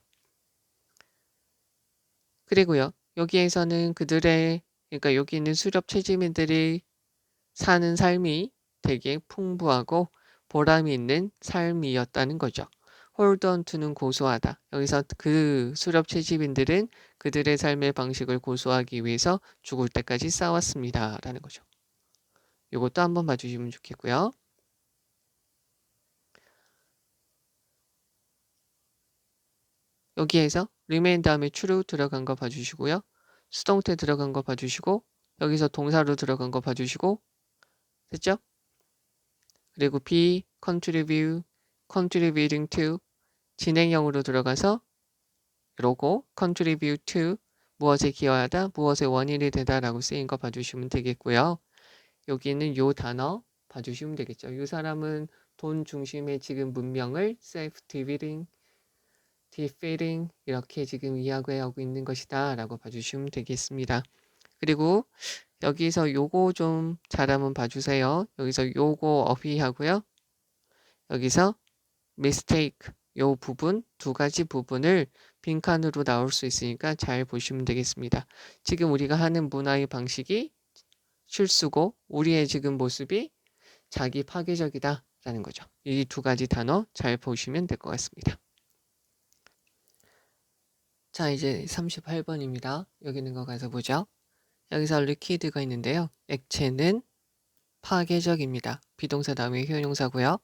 그리고요. 여기에서는 그들의 그러니까 여기 있는 수렵 채집인들이 사는 삶이 되게 풍부하고 보람이 있는 삶이었다는 거죠. hold on to는 고수하다. 여기서 그 수렵 채집인들은 그들의 삶의 방식을 고수하기 위해서 죽을 때까지 싸웠습니다. 라는 거죠. 이것도 한번 봐주시면 좋겠고요. 여기에서 remain 다음에 true 들어간 거 봐주시고요. 수동태 들어간 거 봐주시고 여기서 동사로 들어간 거 봐주시고 됐죠? 그리고 be, contribute, contributing to 진행형으로 들어가서 이러고 contribute to 무엇에 기여하다, 무엇의 원인이 되다 라고 쓰인 거 봐주시면 되겠고요. 여기는 요 단어 봐주시면 되겠죠. 이 사람은 돈 중심의 지금 문명을 self-defeating 이렇게 지금 이야기하고 있는 것이다 라고 봐주시면 되겠습니다. 그리고 여기서 요거 좀 잘 한번 봐주세요. 여기서 요거 어휘하고요. 여기서 mistake 요 부분 두 가지 부분을 빈칸으로 나올 수 있으니까 잘 보시면 되겠습니다. 지금 우리가 하는 문화의 방식이 실수고 우리의 지금 모습이 자기 파괴적이다 라는 거죠. 이 두 가지 단어 잘 보시면 될 것 같습니다. 자, 이제 38번입니다. 여기 있는 거 가서 보죠. 여기서 liquid가 있는데요. 액체는 파괴적입니다. 비동사 다음에 효용사고요.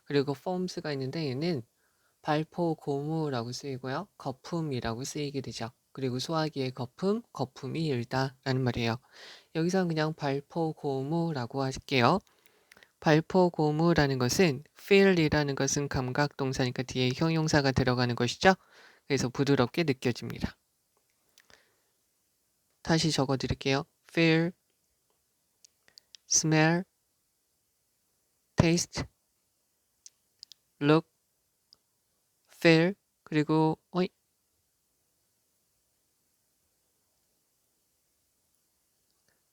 그리고 forms가 있는데 얘는 발포 고무라고 쓰이고요. 거품이라고 쓰이게 되죠. 그리고 소화기의 거품, 거품이 일다 라는 말이에요. 여기서 그냥 발포 고무라고 할게요. 발포 고무라는 것은 feel이라는 것은 감각 동사니까 뒤에 형용사가 들어가는 것이죠. 그래서 부드럽게 느껴집니다. 다시 적어 드릴게요. feel, smell, taste, look, feel 그리고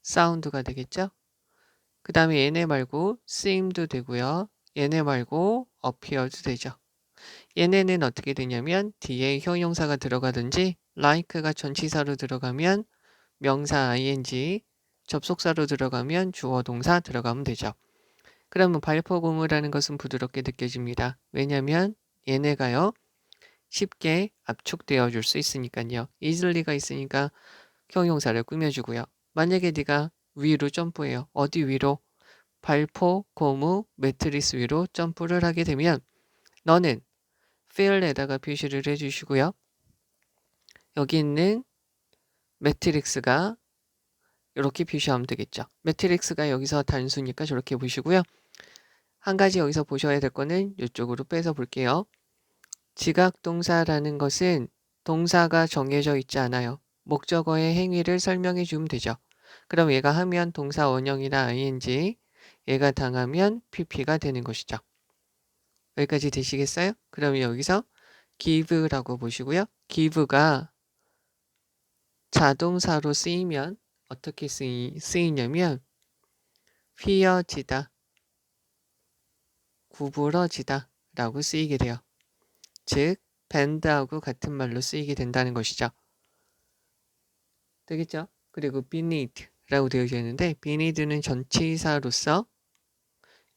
사운드가 되겠죠? 그 다음에 얘네 말고 seem도 되고요. 얘네 말고 appear도 되죠. 얘네는 어떻게 되냐면 뒤에 형용사가 들어가든지 like가 전치사로 들어가면 명사 ing, 접속사로 들어가면 주어 동사 들어가면 되죠. 그러면 발포고무라는 것은 부드럽게 느껴집니다. 왜냐하면 얘네가요. 쉽게 압축되어 줄 수 있으니까요. easily가 있으니까 형용사를 꾸며주고요. 만약에 네가 위로 점프해요. 어디 위로? 발포, 고무, 매트리스 위로 점프를 하게 되면 너는 feel에다가 표시를 해주시고요. 여기 있는 매트릭스가 이렇게 표시하면 되겠죠. 매트릭스가 여기서 단수니까 저렇게 보시고요. 한 가지 여기서 보셔야 될 거는 이쪽으로 빼서 볼게요. 지각동사라는 것은 동사가 정해져 있지 않아요. 목적어의 행위를 설명해 주면 되죠. 그럼 얘가 하면 동사 원형이나 ing, 얘가 당하면 pp가 되는 것이죠. 여기까지 되시겠어요? 그럼 여기서 give라고 보시고요. give가 자동사로 쓰이면 어떻게 쓰이냐면 휘어지다, 구부러지다 라고 쓰이게 돼요. 즉 밴드하고 같은 말로 쓰이게 된다는 것이죠. 되겠죠? 그리고 beneath라고 되어져 있는데 beneath는 전치사로서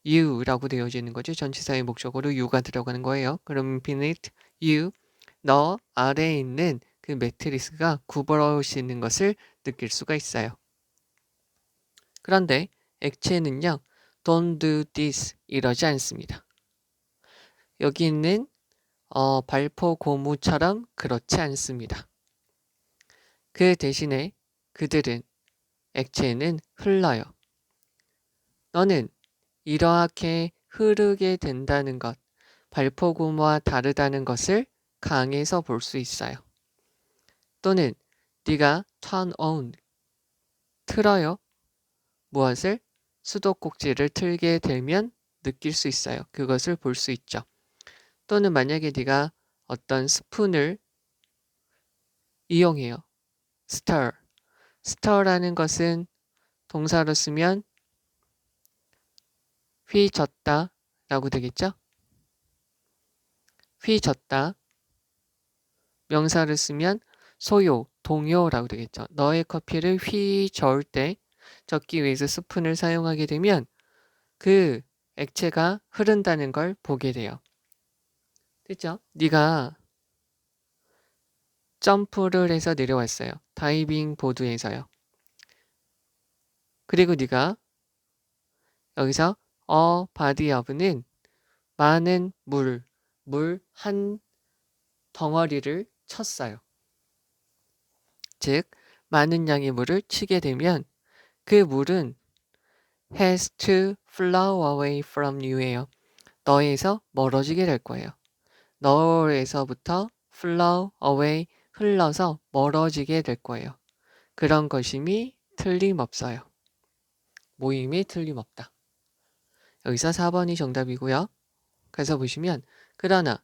you라고 되어져 있는 거죠. 전치사의 목적어로 you가 들어가는 거예요. 그럼 beneath you, 너 아래에 있는 그 매트리스가 구부러지는 것을 느낄 수가 있어요. 그런데 액체는요. Don't do this 이러지 않습니다. 여기 있는 발포 고무처럼 그렇지 않습니다. 그 대신에 그들은 액체는 흘러요. 너는 이렇게 흐르게 된다는 것, 발포 고무와 다르다는 것을 강에서 볼 수 있어요. 또는 네가 turn on, 틀어요. 무엇을? 수도꼭지를 틀게 되면 느낄 수 있어요. 그것을 볼 수 있죠. 또는 만약에 네가 어떤 스푼을 이용해요. stir. stir라는 것은 동사로 쓰면 휘젓다 라고 되겠죠? 휘젓다. 명사를 쓰면 소요, 동요라고 되겠죠. 너의 커피를 휘저을 때 젓기 위해서 스푼을 사용하게 되면 그 액체가 흐른다는 걸 보게 돼요. 됐죠? 네가 점프를 해서 내려왔어요. 다이빙 보드에서요. 그리고 네가 여기서 body of는 많은 물 한 덩어리를 쳤어요. 즉, 많은 양의 물을 치게 되면 그 물은 has to flow away from you예요. 너에서 멀어지게 될 거예요. 너에서부터 flow away, 흘러서 멀어지게 될 거예요. 그런 것임이 틀림없어요. 모임이 틀림없다. 여기서 4번이 정답이고요. 그래서 보시면 그러나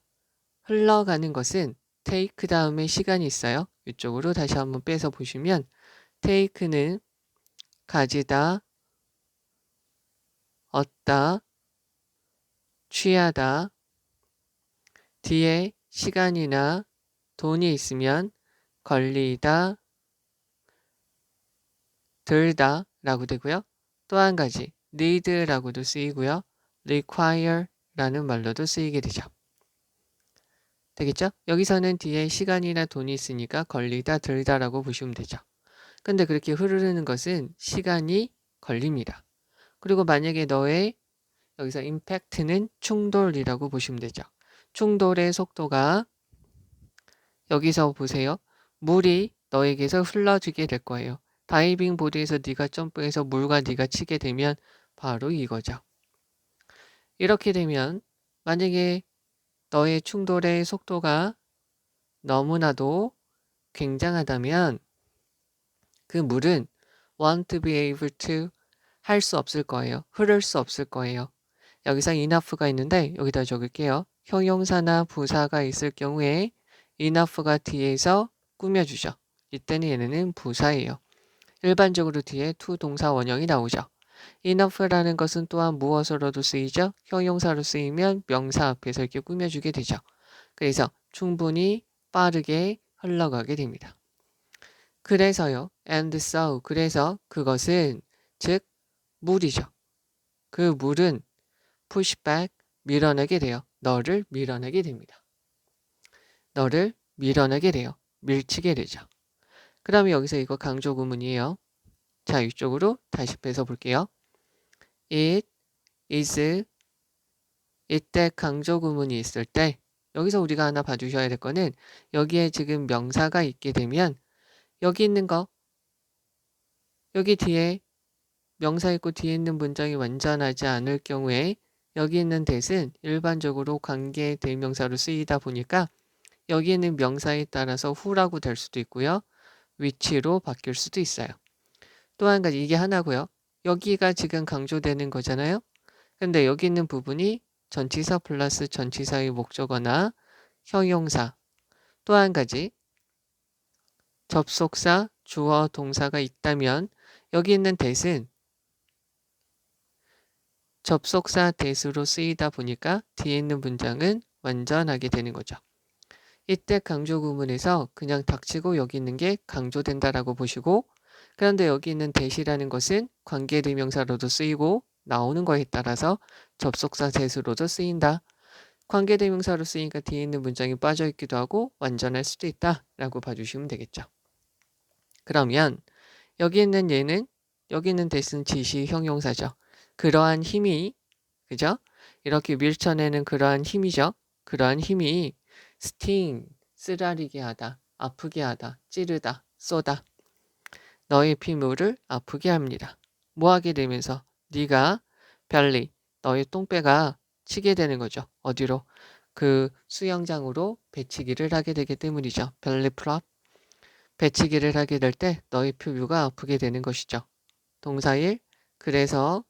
흘러가는 것은 take 다음에 시간이 있어요. 이쪽으로 다시 한번 빼서 보시면 take는 가지다, 얻다, 취하다, 뒤에 시간이나 돈이 있으면 걸리다, 들다 라고 되고요. 또 한 가지 need라고도 쓰이고요. require 라는 말로도 쓰이게 되죠. 되겠죠? 여기서는 뒤에 시간이나 돈이 있으니까 걸리다, 들다 라고 보시면 되죠. 근데 그렇게 흐르는 것은 시간이 걸립니다. 그리고 만약에 너의 여기서 impact는 충돌이라고 보시면 되죠. 충돌의 속도가 여기서 보세요. 물이 너에게서 흘러지게 될 거예요. 다이빙 보드에서 네가 점프해서 물과 네가 치게 되면 바로 이거죠. 이렇게 되면 만약에 너의 충돌의 속도가 너무나도 굉장하다면 그 물은 want to be able to 할 수 없을 거예요. 흐를 수 없을 거예요. 여기서 enough가 있는데 여기다 적을게요. 형용사나 부사가 있을 경우에 enough가 뒤에서 꾸며주죠. 이때는 얘네는 부사예요. 일반적으로 뒤에 to 동사 원형이 나오죠. enough라는 것은 또한 무엇으로도 쓰이죠? 형용사로 쓰이면 명사 앞에서 이렇게 꾸며주게 되죠. 그래서 충분히 빠르게 흘러가게 됩니다. 그래서요. and so 그래서 그것은 즉 물이죠. 그 물은 push back 밀어내게 돼요. 너를 밀어내게 됩니다. 너를 밀어내게 돼요. 밀치게 되죠. 그 다음에 여기서 이거 강조 구문이에요. 자, 이쪽으로 다시 빼서 볼게요. It is 이때 강조 구문이 있을 때 여기서 우리가 하나 봐주셔야 될 거는 여기에 지금 명사가 있게 되면 여기 있는 거 여기 뒤에 명사 있고 뒤에 있는 문장이 완전하지 않을 경우에 여기 있는 that은 일반적으로 관계 대명사로 쓰이다 보니까 여기 있는 명사에 따라서 who라고 될 수도 있고요. which로 바뀔 수도 있어요. 또 한 가지 이게 하나고요. 여기가 지금 강조되는 거잖아요. 근데 여기 있는 부분이 전치사 플러스 전치사의 목적어나 형용사. 또 한 가지 접속사, 주어, 동사가 있다면 여기 있는 that은 접속사 that으로 쓰이다 보니까 뒤에 있는 문장은 완전하게 되는 거죠. 이때 강조 구문에서 그냥 닥치고 여기 있는 게 강조된다라고 보시고 그런데 여기 있는 that이라는 것은 관계대명사로도 쓰이고 나오는 거에 따라서 접속사 that으로도 쓰인다. 관계대명사로 쓰이니까 뒤에 있는 문장이 빠져있기도 하고 완전할 수도 있다라고 봐주시면 되겠죠. 그러면 여기 있는 얘는 여기는 됐은 지시 형용사죠. 그러한 힘이, 그죠? 이렇게 밀쳐내는 그러한 힘이죠. 그러한 힘이 sting, 쓰라리게 하다, 아프게 하다, 찌르다, 쏘다. 너의 피부를 아프게 합니다. 뭐 하게 되면서 네가 belly, 너의 똥배가 치게 되는 거죠. 어디로? 그 수영장으로 배치기를 하게 되기 때문이죠. belly flop. 배치기를 하게 될 때 너의 피부가 아프게 되는 것이죠. 동사일, 그래서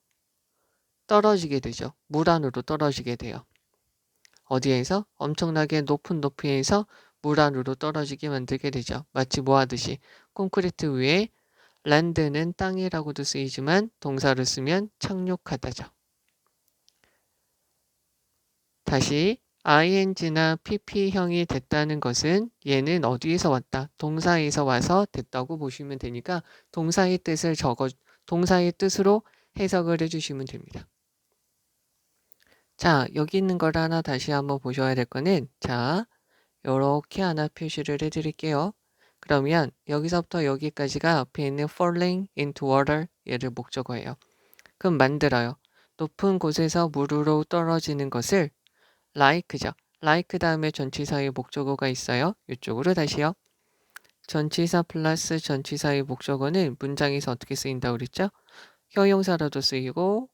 떨어지게 되죠. 물 안으로 떨어지게 돼요. 어디에서? 엄청나게 높은 높이에서 물 안으로 떨어지게 만들게 되죠. 마치 뭐 하듯이 콘크리트 위에 랜드는 땅이라고도 쓰이지만 동사를 쓰면 착륙하다죠. 다시 ing나 pp형이 됐다는 것은 얘는 어디에서 왔다? 동사에서 와서 됐다고 보시면 되니까 동사의 뜻으로 해석을 해주시면 됩니다. 자, 여기 있는 걸 하나 다시 한번 보셔야 될 거는, 자, 이렇게 하나 표시를 해드릴게요. 그러면 여기서부터 여기까지가 앞에 있는 falling into water, 얘를 목적어예요. 그럼 만들어요. 높은 곳에서 물으로 떨어지는 것을 like죠. like 다음에 전치사의 목적어가 있어요. 이쪽으로 다시요. 전치사 플러스 전치사의 목적어는 문장에서 어떻게 쓰인다고 그랬죠? 형용사로도 쓰이고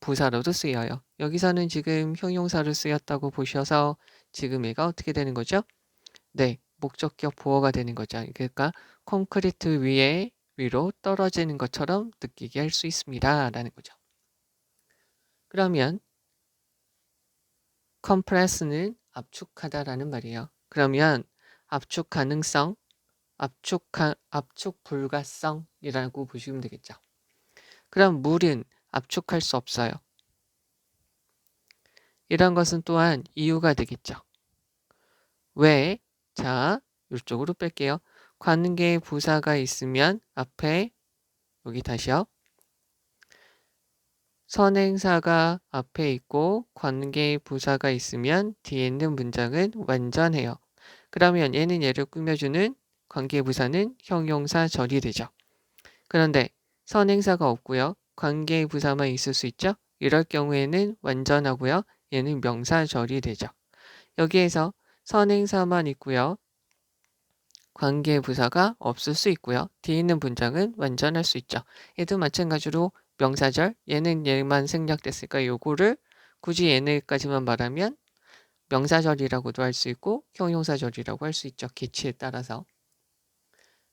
부사로도 쓰여요. 여기서는 지금 형용사로 쓰였다고 보셔서 지금 얘가 어떻게 되는 거죠? 네, 목적격 보어가 되는 거죠. 그러니까 콘크리트 위로 떨어지는 것처럼 느끼게 할 수 있습니다. 라는 거죠. 그러면 compress는 압축하다라는 말이에요. 그러면 압축 가능성, 압축 불가성이라고 보시면 되겠죠. 그럼 물은 압축할 수 없어요. 이런 것은 또한 이유가 되겠죠. 왜? 자, 이쪽으로 뺄게요. 관계 부사가 있으면 앞에 여기 다시요. 선행사가 앞에 있고 관계 부사가 있으면 뒤에 있는 문장은 완전해요. 그러면 얘는 얘를 꾸며주는 관계 부사는 형용사 절이 되죠. 그런데 선행사가 없고요. 관계 부사만 있을 수 있죠. 이럴 경우에는 완전하고요. 얘는 명사절이 되죠. 여기에서 선행사만 있고요. 관계 부사가 없을 수 있고요. 뒤에 있는 문장은 완전할 수 있죠. 얘도 마찬가지로 명사절, 얘는 얘만 생략됐으니까 요거를 굳이 얘네까지만 말하면 명사절이라고도 할 수 있고 형용사절이라고 할 수 있죠. 개취에 따라서.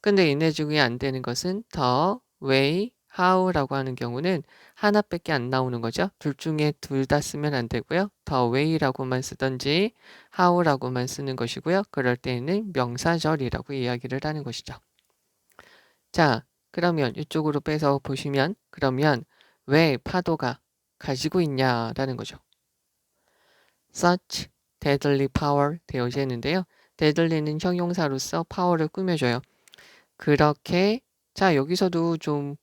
근데 얘네 중에 안 되는 것은 더, way, how라고 하는 경우는 하나밖에 안 나오는 거죠. 둘 중에 둘 다 쓰면 안 되고요. 더 way라고만 쓰던지 how라고만 쓰는 것이고요. 그럴 때에는 명사절이라고 이야기를 하는 것이죠. 자, 그러면 이쪽으로 빼서 보시면 그러면 왜 파도가 가지고 있냐라는 거죠. such deadly power 되어져 있는데요. deadly는 형용사로서 파워를 꾸며줘요. 그렇게 자 여기서도 좀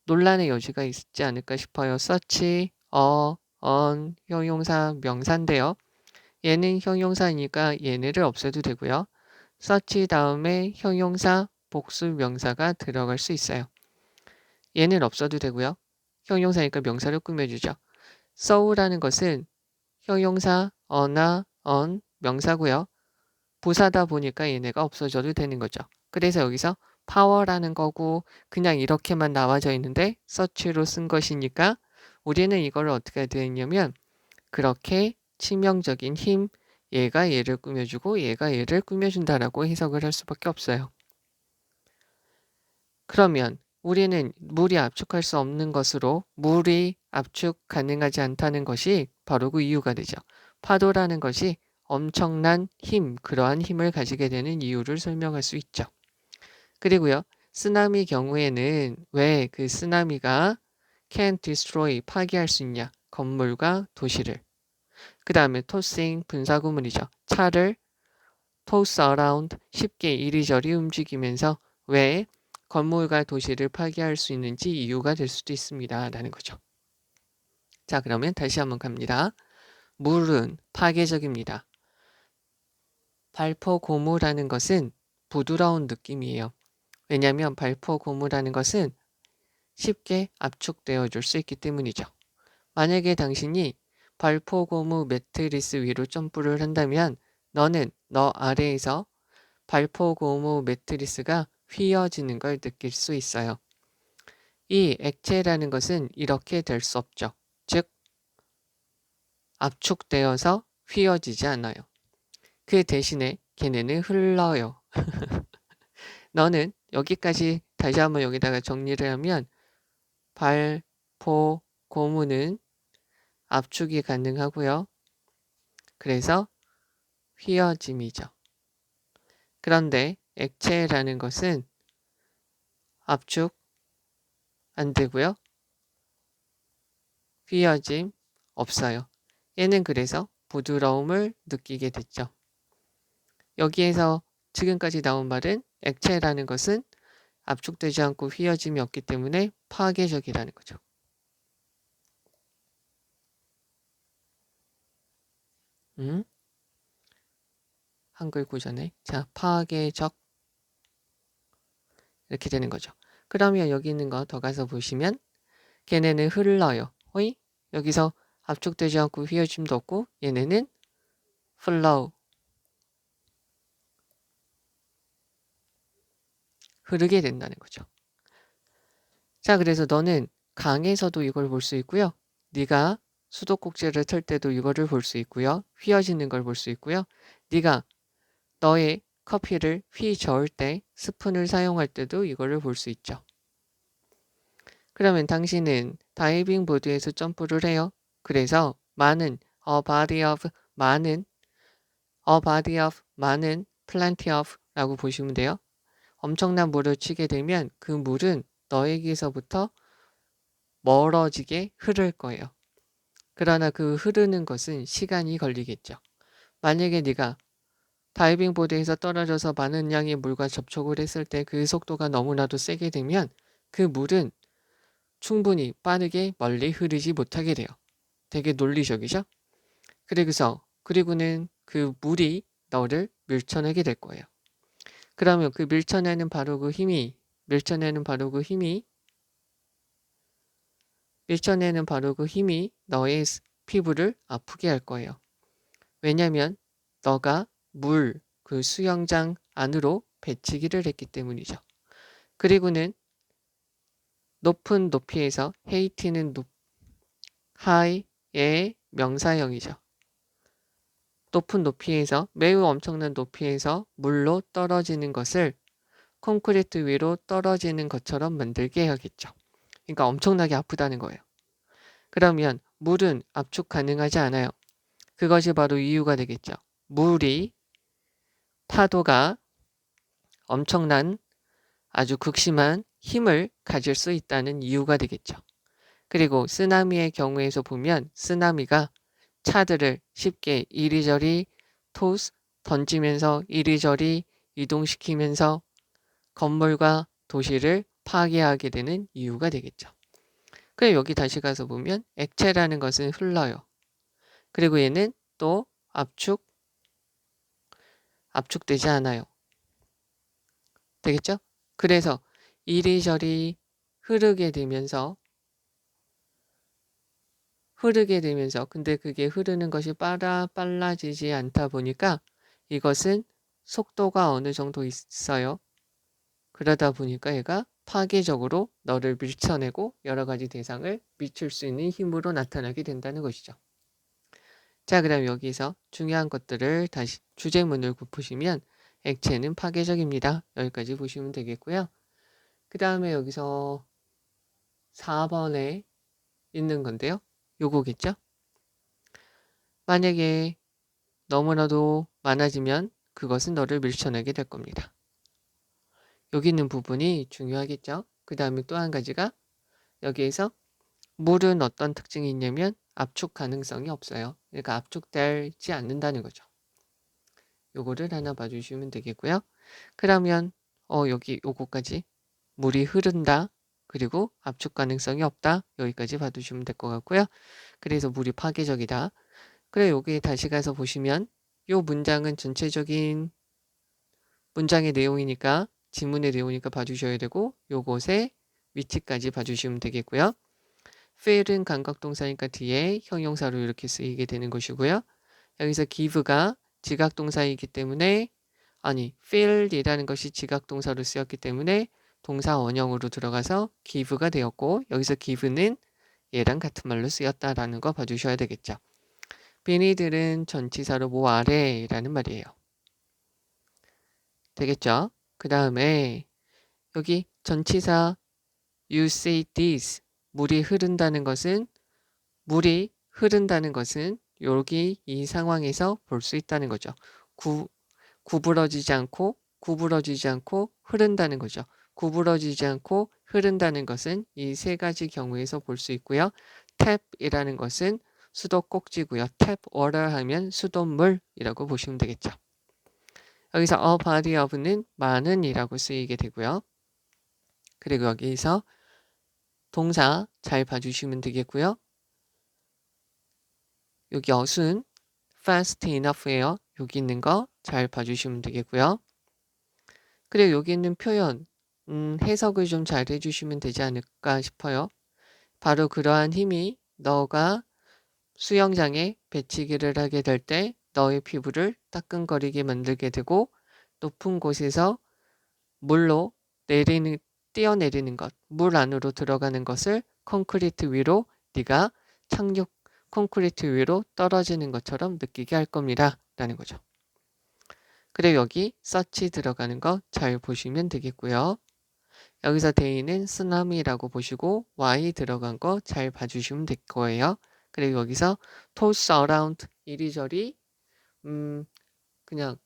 논란의 여지가 있지 않을까 싶어요. such, on, 형용사 명사인데요. 얘는 형용사니까 얘네를 없애도 되고요. such 다음에 형용사 복수 명사가 들어갈 수 있어요. 얘는 없어도 되고요. 형용사니까 명사를 꾸며주죠. so라는 것은 형용사 어나 on 명사고요. 부사다 보니까 얘네가 없어져도 되는 거죠. 그래서 여기서 파워라는 거고 그냥 이렇게만 나와져 있는데 서치로 쓴 것이니까 우리는 이걸 어떻게 되었냐면 그렇게 치명적인 힘, 얘가 얘를 꾸며주고 얘가 얘를 꾸며준다라고 해석을 할 수밖에 없어요. 그러면 우리는 물이 압축할 수 없는 것으로 물이 압축 가능하지 않다는 것이 바로 그 이유가 되죠. 파도라는 것이 엄청난 힘, 그러한 힘을 가지게 되는 이유를 설명할 수 있죠. 그리고요, 쓰나미 경우에는 왜 그 쓰나미가 can destroy, 파괴할 수 있냐? 건물과 도시를. 그 다음에 tossing, 분사구문이죠. 차를 toss around, 쉽게 이리저리 움직이면서 왜 건물과 도시를 파괴할 수 있는지 이유가 될 수도 있습니다. 라는 거죠. 자, 그러면 다시 한번 갑니다. 물은 파괴적입니다. 발포 고무라는 것은 부드러운 느낌이에요. 왜냐하면 발포 고무라는 것은 쉽게 압축되어 줄 수 있기 때문이죠. 만약에 당신이 발포고무 매트리스 위로 점프를 한다면 너는 너 아래에서 발포고무 매트리스가 휘어지는 걸 느낄 수 있어요. 이 액체라는 것은 이렇게 될 수 없죠. 즉, 압축되어서 휘어지지 않아요. 그 대신에 걔네는 흘러요. 너는 여기까지 다시 한번 여기다가 정리를 하면 발포고무는 압축이 가능하고요. 그래서 휘어짐이죠. 그런데 액체라는 것은 압축 안 되고요. 휘어짐 없어요. 얘는 그래서 부드러움을 느끼게 됐죠. 여기에서 지금까지 나온 말은 액체라는 것은 압축되지 않고 휘어짐이 없기 때문에 파괴적이라는 거죠. 한글 구전에 자, 파괴적 이렇게 되는 거죠. 그러면 여기 있는 거 더 가서 보시면 걔네는 흘러요. 호이? 여기서 압축되지 않고 휘어짐도 없고 얘네는 flow 흐르게 된다는 거죠. 자, 그래서 너는 강에서도 이걸 볼 수 있고요. 네가 수도꼭지를 틀 때도 이거를 볼 수 있고요. 휘어지는 걸 볼 수 있고요. 네가 너의 커피를 휘 저을 때 스푼을 사용할 때도 이거를 볼 수 있죠. 그러면 당신은 다이빙 보드에서 점프를 해요. 그래서 많은 a body of 많은 a body of 많은 plenty of 라고 보시면 돼요. 엄청난 물을 치게 되면 그 물은 너에게서부터 멀어지게 흐를 거예요. 그러나 그 흐르는 것은 시간이 걸리겠죠. 만약에 네가 다이빙 보드에서 떨어져서 많은 양의 물과 접촉을 했을 때 그 속도가 너무나도 세게 되면 그 물은 충분히 빠르게 멀리 흐르지 못하게 돼요. 되게 논리적이죠? 그리고는 그 물이 너를 밀쳐내게 될 거예요. 그러면 그 밀쳐내는 바로 그 힘이 너의 피부를 아프게 할 거예요. 왜냐하면 너가 물, 그 수영장 안으로 배치기를 했기 때문이죠. 그리고는 높은 높이에서 헤이트는 하이의 명사형이죠. 높은 높이에서 매우 엄청난 높이에서 물로 떨어지는 것을 콘크리트 위로 떨어지는 것처럼 만들게 해야겠죠. 그러니까 엄청나게 아프다는 거예요. 그러면 물은 압축 가능하지 않아요. 그것이 바로 이유가 되겠죠. 물이 파도가 엄청난 아주 극심한 힘을 가질 수 있다는 이유가 되겠죠. 그리고 쓰나미의 경우에서 보면 쓰나미가 차들을 쉽게 이리저리 던지면서 이리저리 이동시키면서 건물과 도시를 파괴하게 되는 이유가 되겠죠. 그럼 여기 다시 가서 보면 액체라는 것은 흘러요. 그리고 얘는 또 압축되지 않아요. 되겠죠? 그래서 이리저리 흐르게 되면서 근데 그게 흐르는 것이 빨라지지 않다 보니까 이것은 속도가 어느 정도 있어요. 그러다 보니까 얘가 파괴적으로 너를 밀쳐내고 여러 가지 대상을 미칠 수 있는 힘으로 나타나게 된다는 것이죠. 자, 그럼 여기서 중요한 것들을 다시 주제문을 굽으시면 액체는 파괴적입니다. 여기까지 보시면 되겠고요. 그 다음에 여기서 4번에 있는 건데요. 요거겠죠? 만약에 너무나도 많아지면 그것은 너를 밀쳐내게 될 겁니다. 여기 있는 부분이 중요하겠죠? 그 다음에 또 한 가지가 여기에서 물은 어떤 특징이 있냐면 압축 가능성이 없어요. 그러니까 압축되지 않는다는 거죠. 요거를 하나 봐주시면 되겠고요. 그러면 여기 요거까지 물이 흐른다. 그리고 압축 가능성이 없다. 여기까지 봐두시면 될 것 같고요. 그래서 물이 파괴적이다. 그래 여기 다시 가서 보시면 요 문장은 전체적인 문장의 내용이니까 지문의 내용이니까 봐주셔야 되고 요것의 위치까지 봐주시면 되겠고요. feel은 감각동사니까 뒤에 형용사로 이렇게 쓰이게 되는 것이고요. 여기서 give가 지각동사이기 때문에 feel이라는 것이 지각동사로 쓰였기 때문에 동사 원형으로 들어가서 give가 되었고 여기서 give는 얘랑 같은 말로 쓰였다라는 거 봐주셔야 되겠죠. beneath는 전치사로 뭐 아래라는 말이에요. 되겠죠? 그 다음에 여기 전치사 you say this 물이 흐른다는 것은 여기 이 상황에서 볼 수 있다는 거죠. 구부러지지 않고 흐른다는 거죠. 구부러지지 않고 흐른다는 것은 이 세 가지 경우에서 볼 수 있고요. 탭이라는 것은 수도꼭지고요. 탭 water 하면 수돗물이라고 보시면 되겠죠. 여기서 a body of는 많은 이라고 쓰이게 되고요. 그리고 여기서 동사 잘 봐주시면 되겠고요. 여기 어순 fast enough예요. 여기 있는 거 잘 봐주시면 되겠고요. 그리고 여기 있는 표현 해석을 좀 잘 해주시면 되지 않을까 싶어요. 바로 그러한 힘이 너가 수영장에 배치기를 하게 될 때 너의 피부를 따끔거리게 만들게 되고 높은 곳에서 물로 뛰어내리는 것, 물 안으로 들어가는 것을 콘크리트 위로 네가 콘크리트 위로 떨어지는 것처럼 느끼게 할 겁니다. 라는 거죠. 그리고 여기 such 들어가는 거 잘 보시면 되겠고요. 여기서 데이는 쓰나미라고 보시고 y 들어간 거 잘 봐주시면 될 거예요. 그리고 여기서 toss around 이리저리 그냥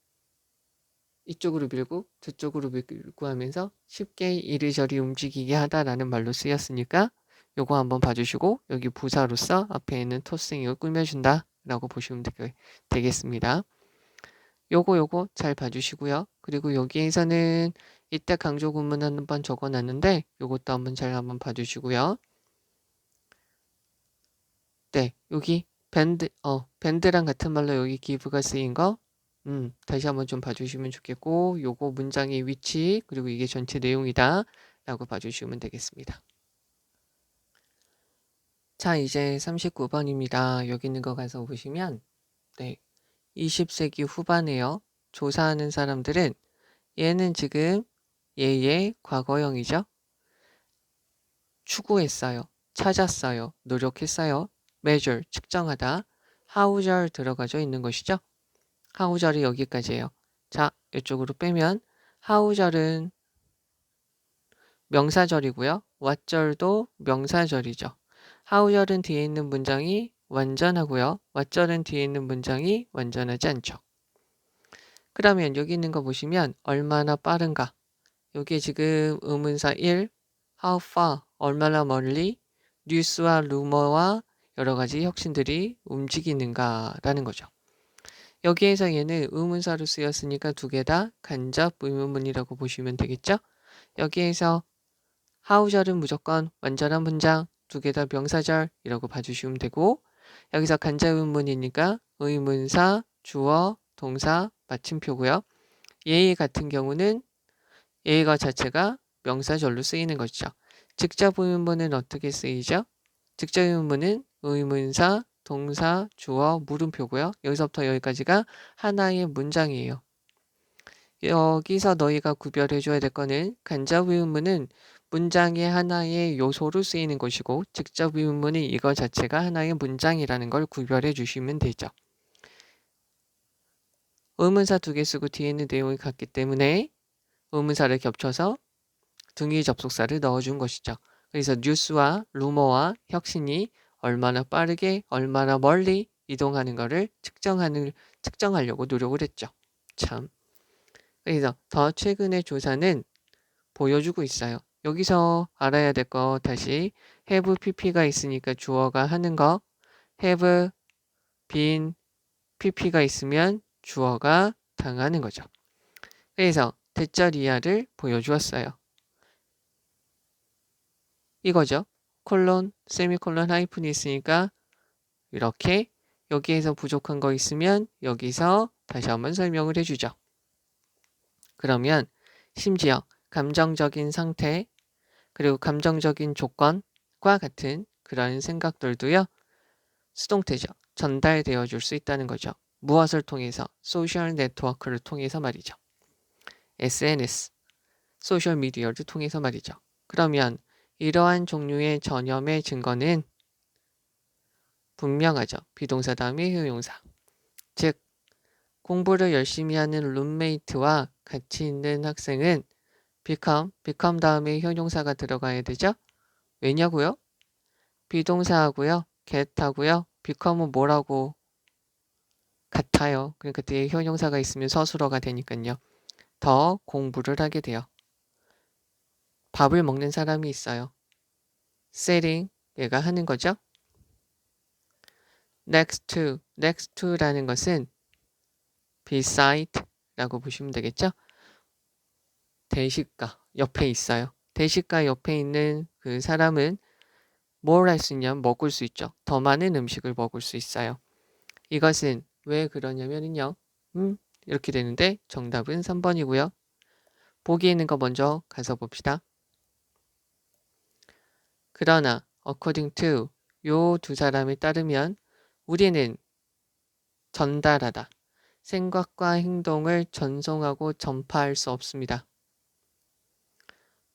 이쪽으로 밀고 저쪽으로 밀고 하면서 쉽게 이리저리 움직이게 하다라는 말로 쓰였으니까 요거 한번 봐주시고 여기 부사로서 앞에 있는 토싱을 꾸며준다 라고 보시면 되겠습니다. 요거 잘 봐주시고요. 그리고 여기에서는 이때 강조 구문 한번 적어놨는데 요것도 한번 봐주시고요. 네, 여기 밴드랑 같은 말로 여기 give가 쓰인 거 다시 한번 좀 봐주시면 좋겠고 요거 문장의 위치 그리고 이게 전체 내용이다 라고 봐주시면 되겠습니다. 자, 이제 39번입니다. 여기 있는 거 가서 보시면 20세기 후반에요. 조사하는 사람들은 얘는 지금 얘의 과거형이죠. 추구했어요. 찾았어요. 노력했어요. measure, 측정하다. how잘 들어가져 있는 것이죠. how절이 여기까지예요. 자, 이쪽으로 빼면 how절은 명사절이고요. what절도 명사절이죠. how절은 뒤에 있는 문장이 완전하고요. what절은 뒤에 있는 문장이 완전하지 않죠. 그러면 여기 있는 거 보시면 얼마나 빠른가. 여기 지금 의문사 1, how far, 얼마나 멀리, 뉴스와 루머와 여러 가지 혁신들이 움직이는가라는 거죠. 여기에서 얘는 의문사로 쓰였으니까 두 개 다 간접 의문문이라고 보시면 되겠죠. 여기에서 how절은 무조건 완전한 문장, 두 개 다 명사절이라고 봐주시면 되고 여기서 간접 의문이니까 의문사, 주어, 동사, 마침표고요. 얘 같은 경우는 얘가 자체가 명사절로 쓰이는 것이죠. 직접 의문문은 어떻게 쓰이죠? 직접 의문문은 의문사, 동사, 주어, 물음표고요. 여기서부터 여기까지가 하나의 문장이에요. 여기서 너희가 구별해 줘야 될 거는 간접 의문문은 문장의 하나의 요소로 쓰이는 것이고 직접 의문문은 이거 자체가 하나의 문장이라는 걸 구별해 주시면 되죠. 의문사 두 개 쓰고 뒤에 있는 내용이 같기 때문에 의문사를 겹쳐서 등위 접속사를 넣어준 것이죠. 그래서 뉴스와 루머와 혁신이 얼마나 빠르게 얼마나 멀리 이동하는 것을 측정하려고 노력을 했죠. 참. 그래서 더 최근의 조사는 보여주고 있어요. 여기서 알아야 될 거 다시 have pp가 있으니까 주어가 하는 거 have been pp가 있으면 주어가 당하는 거죠. 그래서 대절 이하를 보여주었어요. 이거죠. 콜론, 세미콜론, 하이픈이 있으니까 이렇게 여기에서 부족한 거 있으면 여기서 다시 한번 설명을 해주죠. 그러면 심지어 감정적인 상태, 그리고 감정적인 조건과 같은 그런 생각들도요. 수동태죠. 전달되어 줄 수 있다는 거죠. 무엇을 통해서? 소셜 네트워크를 통해서 말이죠. SNS, 소셜 미디어를 통해서 말이죠. 그러면 이러한 종류의 전염의 증거는 분명하죠. 비동사 다음에 효용사. 즉 공부를 열심히 하는 룸메이트와 같이 있는 학생은 become 다음에 효용사가 들어가야 되죠. 왜냐고요? 비동사하고요. get하고요. become은 뭐라고 같아요. 그러니까 뒤에 효용사가 있으면 서술어가 되니까요. 더 공부를 하게 돼요. 밥을 먹는 사람이 있어요. setting 얘가 하는 거죠. next to라는 것은 beside라고 보시면 되겠죠. 대식가 옆에 있어요. 대식가 옆에 있는 그 사람은 뭘 할 수 있냐면 먹을 수 있죠. 더 많은 음식을 먹을 수 있어요. 이것은 왜 그러냐면요. 이렇게 되는데 정답은 3번이고요. 보기 있는 거 먼저 가서 봅시다. 그러나 according to 요 두 사람에 따르면 우리는 전달하다. 생각과 행동을 전송하고 전파할 수 없습니다.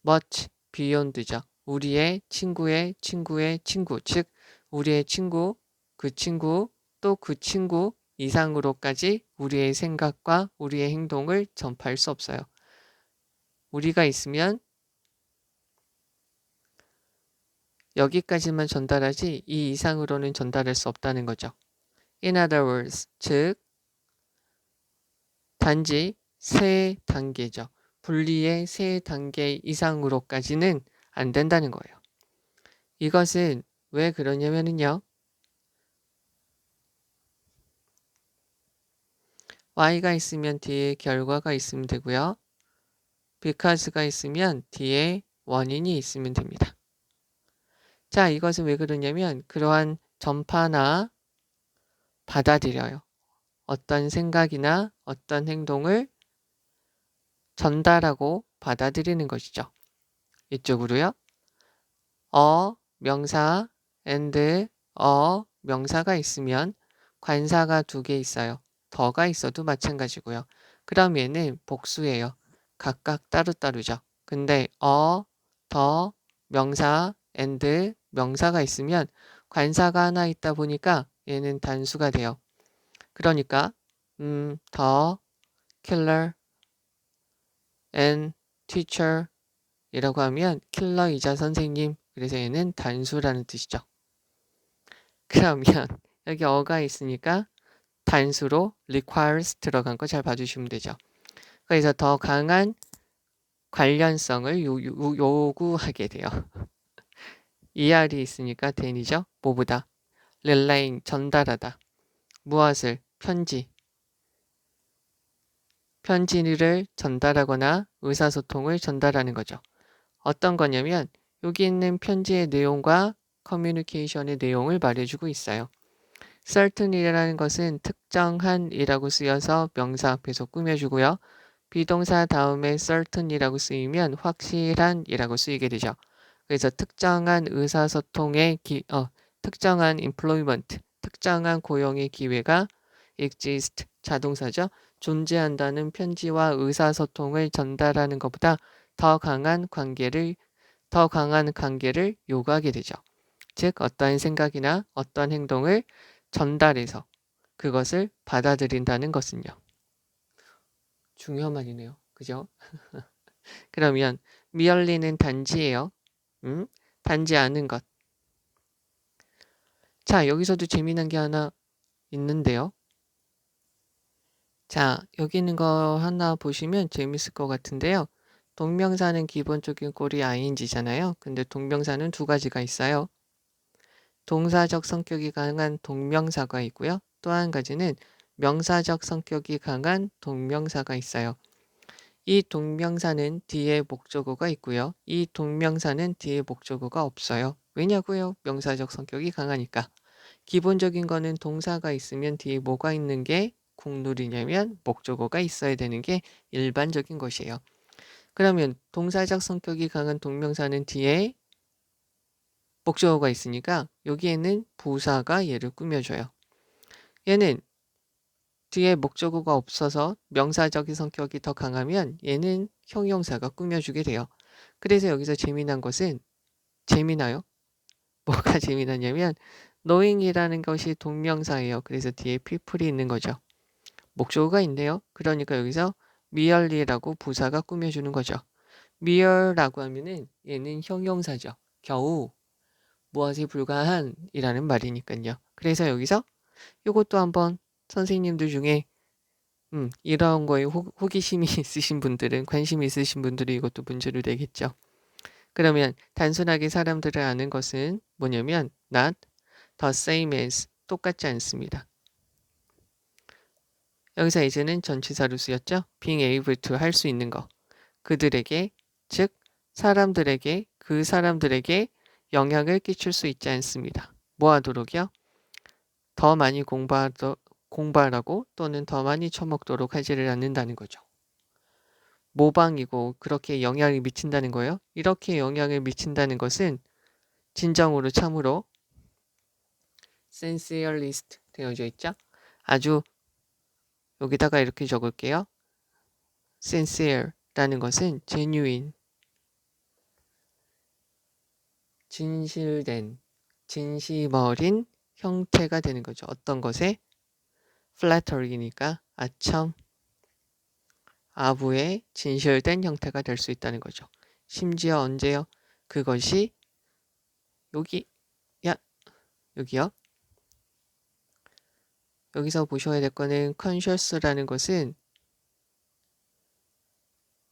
much beyond죠. 우리의 친구의 친구의 친구, 즉 우리의 친구, 그 친구, 또 그 친구 이상으로까지 우리의 생각과 우리의 행동을 전파할 수 없어요. 우리가 있으면 여기까지만 전달하지 이 이상으로는 전달할 수 없다는 거죠. In other words, 즉 단지 세 단계죠. 분리의 세 단계 이상으로까지는 안 된다는 거예요. 이것은 왜 그러냐면요. Y가 있으면 뒤에 결과가 있으면 되고요. because가 있으면 뒤에 원인이 있으면 됩니다. 자, 이것은 왜 그러냐면 그러한 전파나 받아들여요. 어떤 생각이나 어떤 행동을 전달하고 받아들이는 것이죠. 이쪽으로요. 명사 and 명사가 있으면 관사가 2개 있어요. 더가 있어도 마찬가지고요. 그럼 얘는 복수예요. 각각 따로따로죠. 근데 더, 명사, and 명사가 있으면 관사가 하나 있다 보니까 얘는 단수가 돼요. 그러니까 더, killer, and teacher 이라고 하면 킬러이자 선생님, 그래서 얘는 단수라는 뜻이죠. 그러면 여기 어가 있으니까 단수로 requires 들어간 거 잘 봐주시면 되죠. 그래서 더 강한 관련성을 요구하게 돼요. ER이 있으니까 then이죠. 뭐보다 relaying 전달하다. 무엇을? 편지를 전달하거나 의사소통을 전달하는 거죠. 어떤 거냐면 여기 있는 편지의 내용과 커뮤니케이션의 내용을 말해주고 있어요. certain이라는 것은 특정한이라고 쓰여서 명사 앞에서 꾸며주고요. 비동사 다음에 certain이라고 쓰이면 확실한이라고 쓰이게 되죠. 그래서 특정한 의사소통의 특정한 employment, 특정한 고용의 기회가 exist, 자동사죠. 존재한다는 편지와 의사소통을 전달하는 것보다 더 강한 관계를 요구하게 되죠. 즉 어떠한 생각이나 어떠한 행동을 전달해서 그것을 받아들인다는 것은요. 중요한 말이네요. 그죠? 그러면 merely는 단지예요. 단지 않은 것. 자, 여기서도 재미난 게 하나 있는데요. 자, 여기 있는 거 하나 보시면 재밌을 것 같은데요. 동명사는 기본적인 꼴이 ing잖아요. 근데 동명사는 2가지가 있어요. 동사적 성격이 강한 동명사가 있고요. 또 한 가지는 명사적 성격이 강한 동명사가 있어요. 이 동명사는 뒤에 목적어가 있고요. 이 동명사는 뒤에 목적어가 없어요. 왜냐고요? 명사적 성격이 강하니까. 기본적인 거는 동사가 있으면 뒤에 뭐가 있는 게 국룰이냐면 목적어가 있어야 되는 게 일반적인 것이에요. 그러면 동사적 성격이 강한 동명사는 뒤에 목적어가 있으니까 여기에는 부사가 얘를 꾸며줘요. 얘는 뒤에 목적어가 없어서 명사적인 성격이 더 강하면 얘는 형용사가 꾸며주게 돼요. 그래서 여기서 재미난 것은 재미나요? 뭐가 재미나냐면 knowing이라는 것이 동명사예요. 그래서 뒤에 people이 있는 거죠. 목적어가 있네요. 그러니까 여기서 merely라고 부사가 꾸며주는 거죠. mere라고 하면은 얘는 형용사죠. 겨우 무엇이 불가한 이라는 말이니까요. 그래서 여기서 이것도 한번 선생님들 중에 이런 거에 호기심이 있으신 분들은 관심이 있으신 분들이 이것도 문제로 되겠죠. 그러면 단순하게 사람들을 아는 것은 뭐냐면 not the same as 똑같지 않습니다. 여기서 이제는 전치사로 쓰였죠. being able to 할 수 있는 거. 그들에게 즉 사람들에게 그 사람들에게 영향을 끼칠 수 있지 않습니다. 뭐 하도록이요? 더 많이 공부하라고 또는 더 많이 처먹도록 하지를 않는다는 거죠. 모방이고 그렇게 영향을 미친다는 거예요. 이렇게 영향을 미친다는 것은 진정으로 참으로 sincerelist 되어져 있죠. 아주 여기다가 이렇게 적을게요. sincere라는 것은 genuine, 진실된, 진심 어린 형태가 되는 거죠. 어떤 것에? flattery니까 아첨, 아부의 진실된 형태가 될 수 있다는 거죠. 심지어 언제요? 그것이 여기요. 여기서 보셔야 될 거는 conscious라는 것은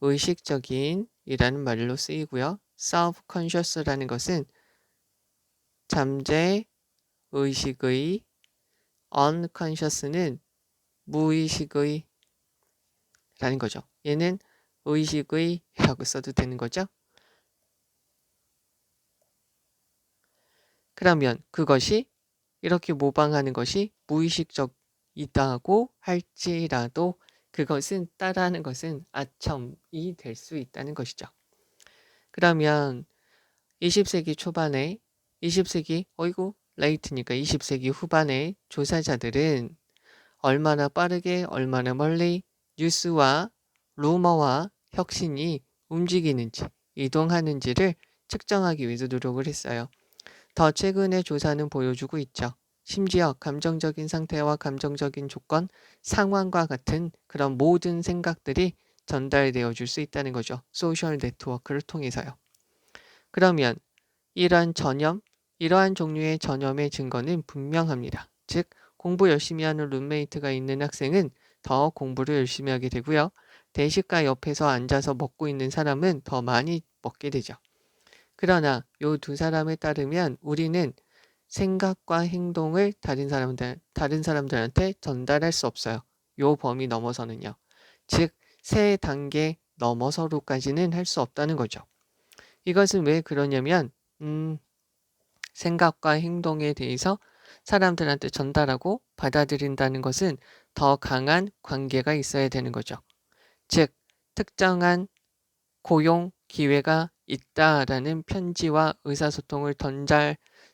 의식적인 이라는 말로 쓰이고요. self-conscious라는 것은 잠재 의식의, unconscious는 무의식의 라는 거죠. 얘는 의식의 라고 써도 되는 거죠. 그러면 그것이 이렇게 모방하는 것이 무의식적이다고 할지라도 그것은 따라하는 것은 아첨이 될 수 있다는 것이죠. 그러면 20세기 초반에 20세기 레이트니까 20세기 후반에 조사자들은 얼마나 빠르게 얼마나 멀리 뉴스와 루머와 혁신이 움직이는지 이동하는지를 측정하기 위해서 노력을 했어요. 더 최근의 조사는 보여주고 있죠. 심지어 감정적인 상태와 감정적인 조건, 상황과 같은 그런 모든 생각들이 전달되어 줄 수 있다는 거죠. 소셜 네트워크를 통해서요. 그러면 이러한 종류의 전염의 증거는 분명합니다. 즉 공부 열심히 하는 룸메이트가 있는 학생은 더 공부를 열심히 하게 되고요. 대식가 옆에서 앉아서 먹고 있는 사람은 더 많이 먹게 되죠. 그러나 이 두 사람에 따르면 우리는 생각과 행동을 다른 사람들한테 전달할 수 없어요. 요 범위 넘어서는요. 즉, 세 단계 넘어서로까지는 할 수 없다는 거죠. 이것은 왜 그러냐면 생각과 행동에 대해서 사람들한테 전달하고 받아들인다는 것은 더 강한 관계가 있어야 되는 거죠. 즉, 특정한 고용 기회가 있다라는 편지와 의사소통을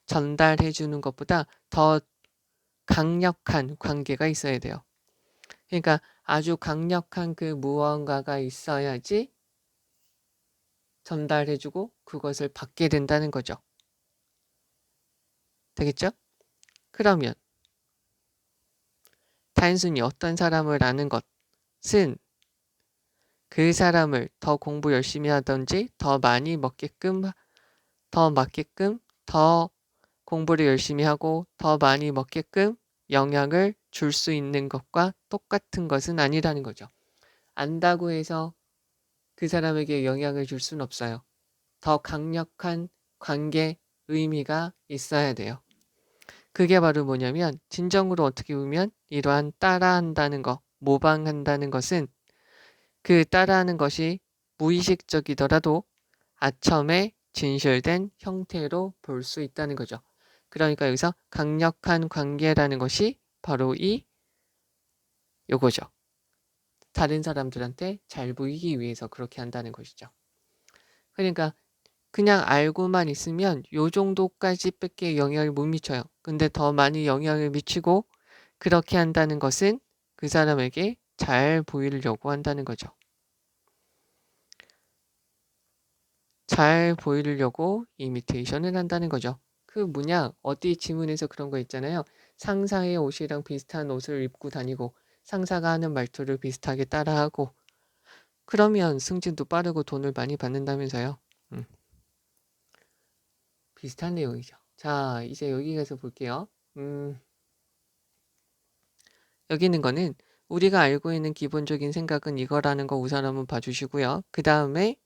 전달해 주는 것보다 더 강력한 관계가 있어야 돼요. 그러니까 아주 강력한 그 무언가가 있어야지 전달해 주고 그것을 받게 된다는 거죠. 되겠죠? 그러면 단순히 어떤 사람을 아는 것은 그 사람을 더 공부 열심히 하든지 더 많이 먹게끔 더 공부를 열심히 하고 더 많이 먹게끔 영향을 줄 수 있는 것과 똑같은 것은 아니라는 거죠. 안다고 해서 그 사람에게 영향을 줄 수는 없어요. 더 강력한 관계 의미가 있어야 돼요. 그게 바로 뭐냐면 진정으로 어떻게 보면 이러한 따라한다는 것, 모방한다는 것은 그 따라하는 것이 무의식적이더라도 아첨의 진실된 형태로 볼 수 있다는 거죠. 그러니까 여기서 강력한 관계라는 것이 바로 요거죠. 다른 사람들한테 잘 보이기 위해서 그렇게 한다는 것이죠. 그러니까 그냥 알고만 있으면 요 정도까지밖에 영향을 못 미쳐요. 근데 더 많이 영향을 미치고 그렇게 한다는 것은 그 사람에게 잘 보이려고 한다는 거죠. 잘 보이려고 이미테이션을 한다는 거죠. 그 뭐냐, 어디 지문에서 그런 거 있잖아요. 상사의 옷이랑 비슷한 옷을 입고 다니고 상사가 하는 말투를 비슷하게 따라하고 그러면 승진도 빠르고 돈을 많이 받는다면서요. 비슷한 내용이죠. 자, 이제 여기 가서 볼게요. 여기 있는 거는 우리가 알고 있는 기본적인 생각은 이거라는 거 우선 한번 봐주시고요. 그 다음에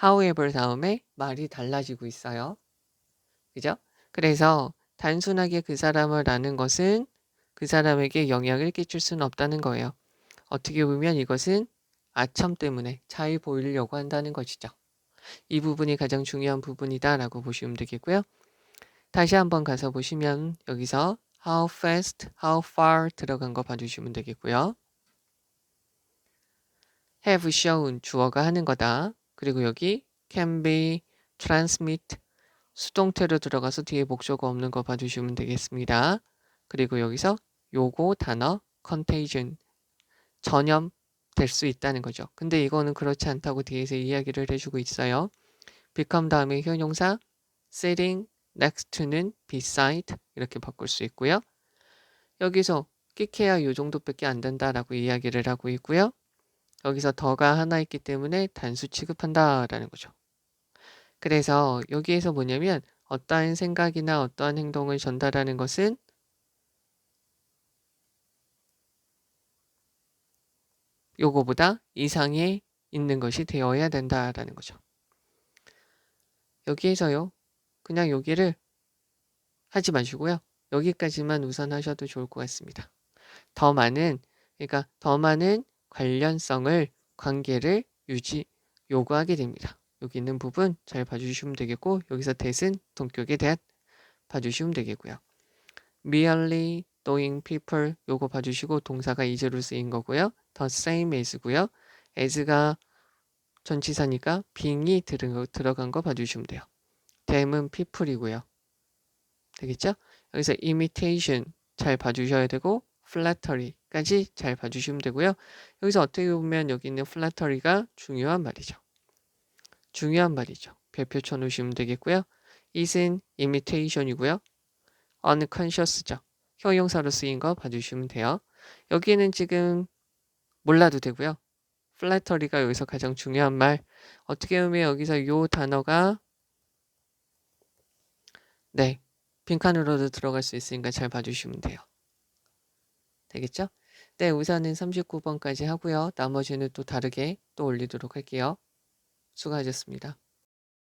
however 다음에 말이 달라지고 있어요. 그죠? 그래서 단순하게 그 사람을 아는 것은 그 사람에게 영향을 끼칠 수는 없다는 거예요. 어떻게 보면 이것은 아첨 때문에 잘 보이려고 한다는 것이죠. 이 부분이 가장 중요한 부분이다라고 보시면 되겠고요. 다시 한번 가서 보시면 여기서 how fast, how far 들어간 거 봐주시면 되겠고요. have shown 주어가 하는 거다. 그리고 여기 can be, transmit 수동태로 들어가서 뒤에 목적어 없는 거 봐주시면 되겠습니다. 그리고 여기서 요거 단어 contagion 전염될 수 있다는 거죠. 근데 이거는 그렇지 않다고 뒤에서 이야기를 해주고 있어요. become 다음에 현용사 sitting next to는 beside 이렇게 바꿀 수 있고요. 여기서 끼케야 요 정도밖에 안 된다라고 이야기를 하고 있고요. 여기서 더가 하나 있기 때문에 단수 취급한다라는 거죠. 그래서 여기에서 뭐냐면 어떠한 생각이나 어떠한 행동을 전달하는 것은 요거보다 이상에 있는 것이 되어야 된다라는 거죠. 여기에서요. 그냥 여기를 하지 마시고요. 여기까지만 우선 하셔도 좋을 것 같습니다. 더 많은 그러니까 더 많은 관련성을 관계를 요구하게 됩니다. 여기 있는 부분 잘 봐주시면 되겠고 여기서 that은 동격에 that 봐주시면 되겠고요. merely knowing people 요거 봐주시고 동사가 is로 쓰인 거고요. the same as고요. as가 전치사니까 being이 들어간 거 봐주시면 돼요. them은 people이고요. 되겠죠? 여기서 imitation 잘 봐주셔야 되고 flattery까지 잘 봐주시면 되고요. 여기서 어떻게 보면 여기 있는 flattery가 중요한 말이죠. 중요한 말이죠. 별표 쳐놓으시면 되겠고요. is은 imitation이고요. unconscious죠. 형용사로 쓰인 거 봐주시면 돼요. 여기는 지금 몰라도 되고요. flattery가 여기서 가장 중요한 말. 어떻게 보면 여기서 요 단어가 네 빈칸으로도 들어갈 수 있으니까 잘 봐주시면 돼요. 되겠죠? 네, 우선은 39번까지 하고요. 나머지는 또 다르게 또 올리도록 할게요. 수고하셨습니다.